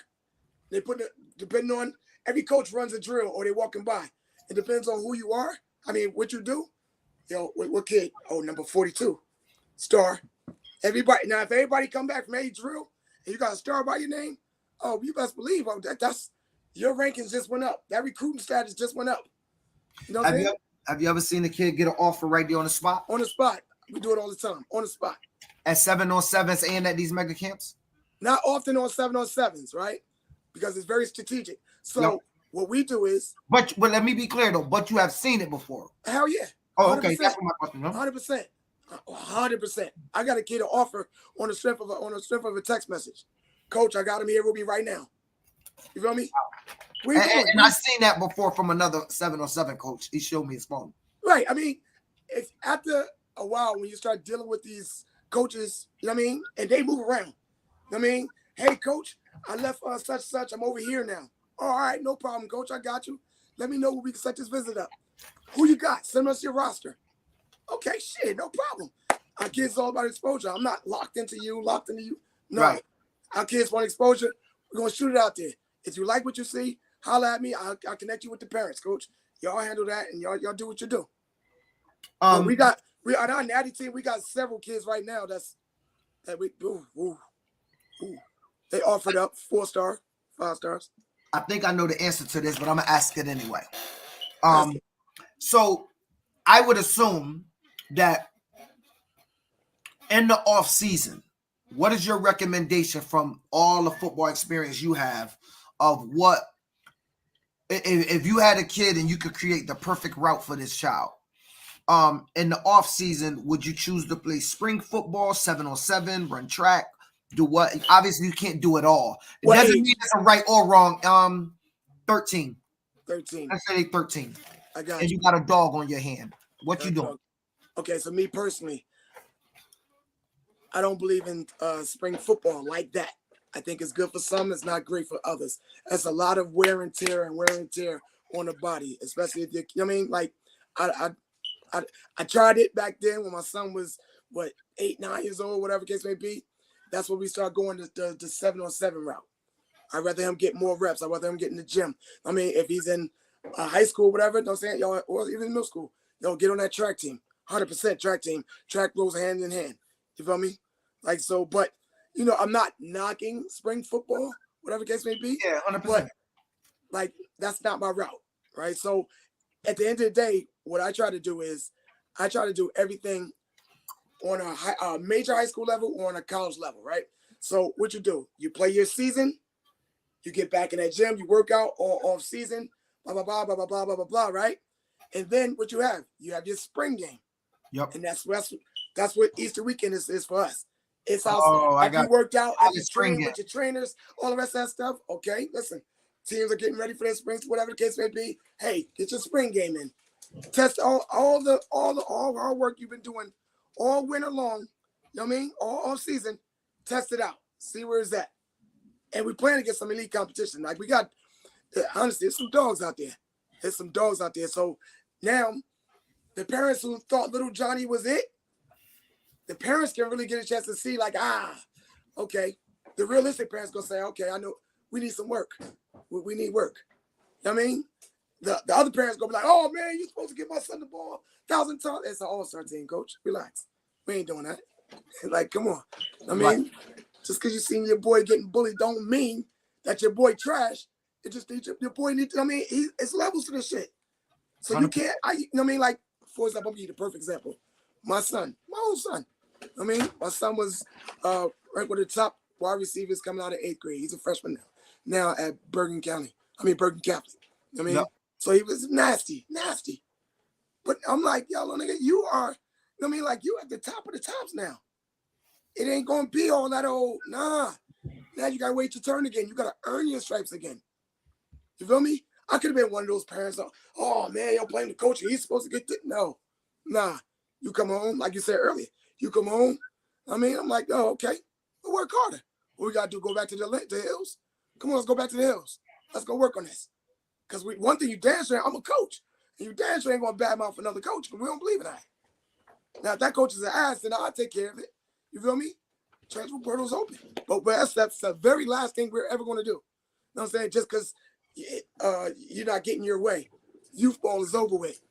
P: They put it, depending on, every coach runs a drill or they walking by. It depends on who you are. I mean, what you do. Yo, what kid? Oh, number 42. Star. Everybody. Now, if everybody come back from a drill and you got a star by your name, oh, you best believe that's your rankings just went up. That recruiting status just went up. You know what I'm saying?
B: Have you ever seen a kid get an offer right there on the spot?
P: On the spot. We do it all the time. On the spot.
B: At 7-on-7s and at these mega camps?
P: Not often on 7-on-7s, right? Because it's very strategic. So what we do is.
B: But let me be clear though. But you have seen it before.
P: Hell yeah.
B: Oh, okay. That's what my question.
P: 100%. 100%. I got a kid an offer on the strength of a text message. Coach, I got him here with me right now. You feel me?
B: And I've seen that before from another 7-on-7 coach. He showed me his phone.
P: Right. I mean, if after a while when you start dealing with these coaches, you know what I mean, and they move around. You know what I mean? Hey, coach, I left such. I'm over here now. All right, no problem, coach. I got you. Let me know when we can set this visit up. Who you got? Send us your roster. Okay, shit, no problem. Our kids all about exposure. I'm not locked into you. No. Right. Our kids want exposure. We're going to shoot it out there. If you like what you see, holler at me. I'll connect you with the parents, coach. Y'all handle that, and y'all do what you do. We on our natty team, we got several kids right now they offered up 4-star, 5 stars.
B: I think I know the answer to this, but I'm gonna ask it anyway. So I would assume that in the off season, what is your recommendation from all the football experience you have of what if you had a kid and you could create the perfect route for this child? In the off season, would you choose to play spring football, 7-on-7, run track, do what? Obviously, you can't do it all. It doesn't mean it's a right or wrong. 13.
P: 13.
B: Let's say 13.
P: I got
B: and you got a dog on your hand. What you doing?
P: Okay, so me personally, I don't believe in spring football like that. I think it's good for some. It's not great for others. That's a lot of wear and tear on the body, especially if you know what I mean? Like, I tried it back then when my son was, 8, 9 years old, whatever the case may be. That's when we start going to the 7-on-7 route. I'd rather him get more reps. I'd rather him get in the gym. I mean, if he's in high school, whatever, don't say y'all, or even middle school, get on that track team. 100% track team. Track goes hand in hand. You feel me? Like, so, but, I'm not knocking spring football, whatever the case may be.
B: Yeah, 100%.
P: But, like, that's not my route, right? So, at the end of the day, what I try to do is I try to do everything on a major high school level or on a college level, right? So what you do, you play your season, you get back in that gym, you work out all off season, blah, blah, blah, blah, blah, blah, blah, blah, blah, right? And then what you have your spring game.
B: Yep.
P: And that's what Easter weekend is for us. It's after you worked out, after you train with your trainers, all the rest of that stuff. Okay, listen, teams are getting ready for their springs, whatever the case may be. Hey, get your spring game in. Test all the hard work you've been doing all winter long, you know what I mean? All season, test it out, see where it's at. And we plan to get some elite competition. Like we got, honestly, there's some dogs out there. So now, the parents who thought little Johnny was it, the parents can really get a chance to see like, okay. The realistic parents gonna say, okay, I know we need some work. We need work. You know what I mean? The other parents gonna be like, oh man, you're supposed to give my son the ball 1,000 times. It's an all-star team, coach. Relax. We ain't doing that. Like, come on. I mean, just because you seen your boy getting bullied don't mean that your boy trash. It just needs your boy needs. It's levels to this shit. So you can't. You know what I mean? Like, for example, I'm gonna give you the perfect example. My own son. My son was ranked with the top wide receivers coming out of 8th grade. He's a freshman now at Bergen Catholic. You know what I mean?
B: Yep.
P: So he was nasty. But I'm like, yo, nigga, you are, I mean, like, you at the top of the tops now. It ain't gonna be all that old, nah. Now you gotta wait your turn again. You gotta earn your stripes again. You feel me? I could have been one of those parents. Oh man, you're playing the coach. He's supposed to get this. No, nah. You come home, like you said earlier. You come home. I mean, I'm like, oh, okay. We'll work harder. What we gotta do? Go back to the hills. Come on, let's go back to the hills. Let's go work on this. Because one thing you damn sure, I'm a coach. And you damn sure ain't gonna badmouth another coach because we don't believe in that. Now, if that coach is an ass, then I'll take care of it. You feel me? Transfer portal's open. But that's the very last thing we're ever gonna do. You know what I'm saying? Just because you're not getting your way. Youth ball is over with.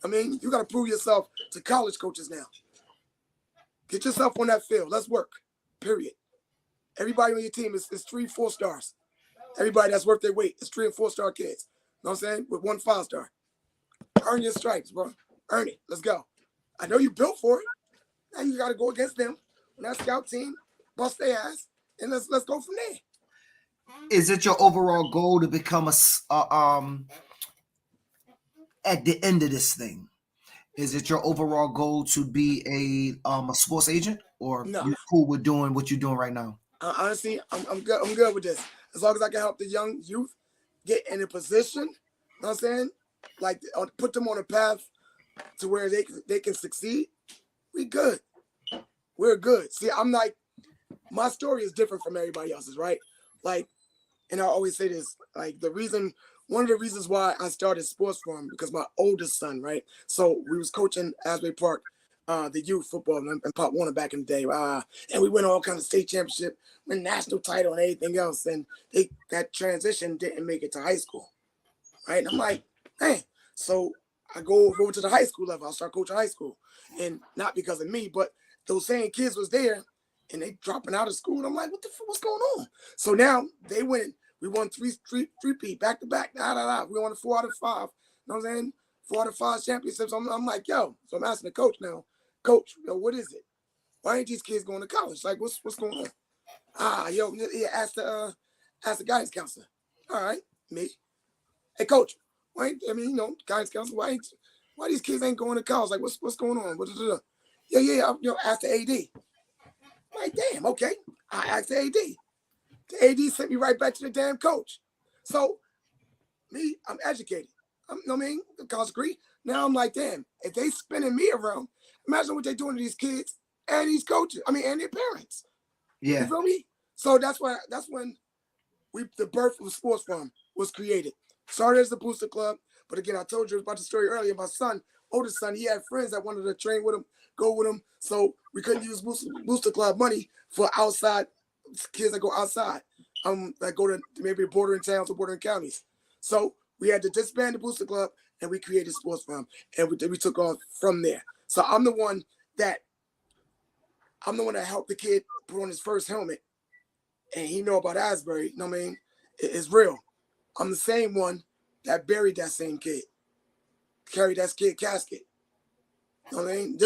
P: I mean, you got to prove yourself to college coaches now. Get yourself on that field. Let's work. Period. Everybody on your team is 3 4 stars. Everybody that's worth their weight is 3 and 4 star kids. You know what I'm saying? With 1 5 star. Earn your stripes, bro. Earn it. Let's go. I know you built for it. Now you got to go against them on that scout team, bust their ass, and let's go from there.
B: Is it your overall goal to become at the end of this thing? Is it your overall goal to be a sports agent, or
P: No.
B: you cool with doing what you're doing right now?
P: Honestly, I'm good. I'm good with this. As long as I can help the young youth get in a position, you know what I'm saying? Like put them on a path to where they can succeed. We good. We're good. See, I'm like, my story is different from everybody else's, right? Like, and I always say this, like one of the reasons why I started sports farm, because my oldest son, right? So we was coaching Asbury Park, the youth football and Pop Warner back in the day. And we went all kinds of state championship, win national title and everything else. And that transition didn't make it to high school, right? And I'm like, hey, so I go over to the high school level. I'll start coaching high school. And not because of me, but those same kids was there and they dropping out of school. And I'm like, what's going on? So now they went. We won three back to back. We won 4 out of 5. You know what I'm saying? 4 out of 5 championships. I'm like, yo. So I'm asking the coach now, Coach, yo, what is it? Why ain't these kids going to college? Like, what's going on? Yeah, ask the guidance counselor. All right, me. Hey, Coach, guidance counselor. Why these kids ain't going to college? Like, what's going on? Yeah. Ask the AD. I'm like, damn, okay. I asked the AD. The AD sent me right back to the damn coach. So, me, I'm educated. The college degree. Now I'm like, damn, if they spinning me around, imagine what they're doing to these kids and these coaches. And their parents.
B: Yeah.
P: You feel me? So that's when the birth of Sports Farm was created. Started as the Booster Club, but again, I told you about the story earlier. My oldest son, he had friends that wanted to train with him, go with him. So we couldn't use Booster Club money for outside kids that go outside, that go to maybe bordering towns or bordering counties. So we had to disband the Booster Club and we created Sports Farm, and we took off from there. So I'm the one that helped the kid put on his first helmet, and he know about Asbury. You know what I mean? It's real. I'm the same one that buried that same kid, carried that kid casket. You know what I mean?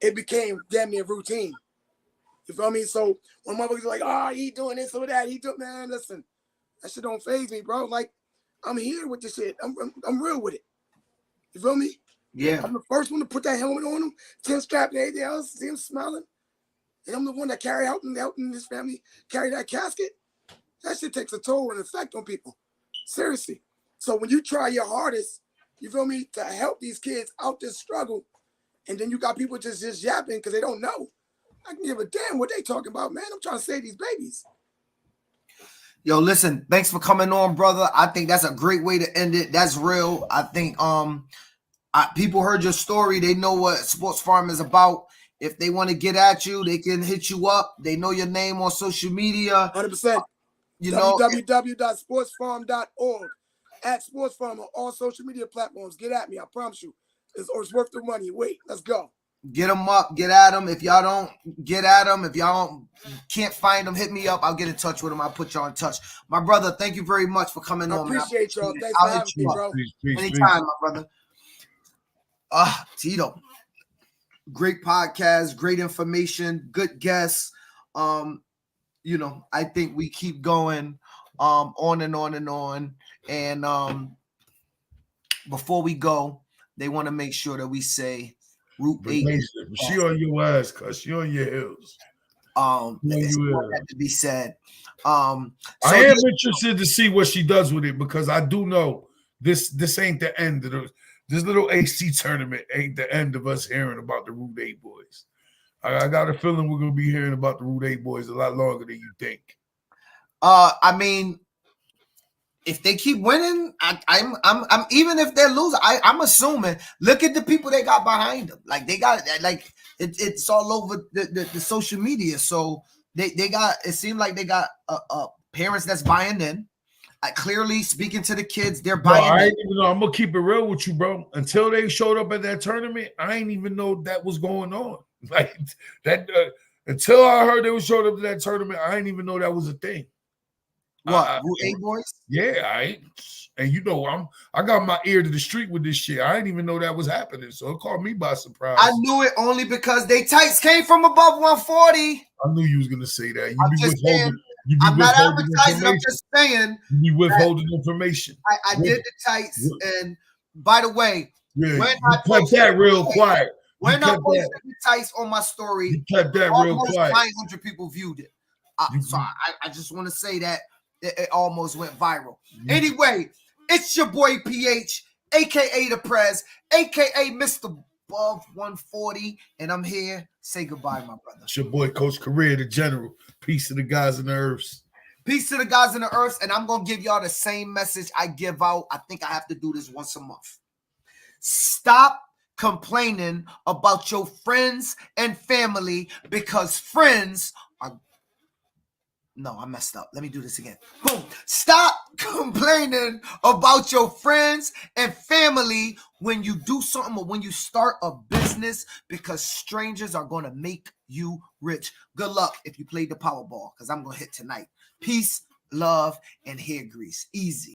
P: It became damn near routine. You feel me? So when motherfuckers are like, he doing this or that, man, listen, that shit don't faze me, bro. Like, I'm here with this shit. I'm real with it. You feel me?
B: Yeah.
P: I'm the first one to put that helmet on him, 10 strap and everything else, see him smiling. And I'm the one that helping his family carry that casket. That shit takes a toll and effect on people. Seriously. So when you try your hardest, you feel me, to help these kids out this struggle, and then you got people just yapping because they don't know. I can give a damn what they talking about, man. I'm trying to save these babies.
B: Yo, listen, thanks for coming on, brother. I think that's a great way to end it. That's real. I think people heard your story. They know what Sports Farm is about. If they want to get at you, they can hit you up. They know your name on social media.
P: 100%. www.sportsfarm.org. At Sports Farm on all social media platforms. Get at me. I promise you. It's worth the money. Wait, let's go.
B: Get them up. Get at them. If y'all don't get at them, if y'all can't find them, hit me up. I'll get in touch with them. I'll put y'all in touch. My brother, thank you very much for coming on.
P: I appreciate y'all. Thanks
B: for
P: having me, bro.
B: Anytime, my brother. Tito. Great podcast, great information, good guests. I think we keep going on and on and on. And before we go, they want to make sure that we say Route 8.
A: She on your ass, cuz she on your heels.
B: It's that to be said.
A: I am interested to see what she does with it because I do know this ain't the end of this little AC tournament ain't the end of us hearing about the Route 8 boys. I got a feeling we're gonna be hearing about the Route 8 boys a lot longer than you think.
B: I mean, if they keep winning, I'm even if they're losing, I'm assuming. Look at the people they got behind them. Like they got it's all over the social media. So they got it seemed like they got parents that's buying in. Clearly speaking to the kids, they're buying.
A: I ain't even know. I'm gonna keep it real with you, bro. Until they showed up at that tournament, I ain't even know that was going on. Like that until I heard they was showing up to that tournament, I didn't even know that was a thing.
B: What Route 8 boys?
A: Yeah, and you know I got my ear to the street with this shit. I didn't even know that was happening, so it caught me by surprise.
B: I knew it only because they tights came from above 140.
A: I knew you was gonna say that.
B: I'm not advertising. I'm just saying.
A: You be withholding information.
B: I did the tights, and by the way,
A: when I posted that real quiet.
B: When I posted the tights on my story,
A: you kept that real quiet.
B: 900 people viewed it. So I just want to say that it almost went viral. Anyway, it's your boy PH, aka the Prez, aka Mr. Above 140, and I'm here. Say goodbye, my brother.
A: It's your boy, Coach Career, the General. Peace to the guys in the earths.
B: Peace to the guys in the earths, and I'm gonna give y'all the same message I give out. I think I have to do this once a month. Stop complaining about your friends and family because friends are. No, I messed up. Let me do this again. Boom. Stop complaining about your friends and family when you do something or when you start a business because strangers are going to make you rich. Good luck if you played the Powerball because I'm going to hit tonight. Peace, love, and hair grease. Easy.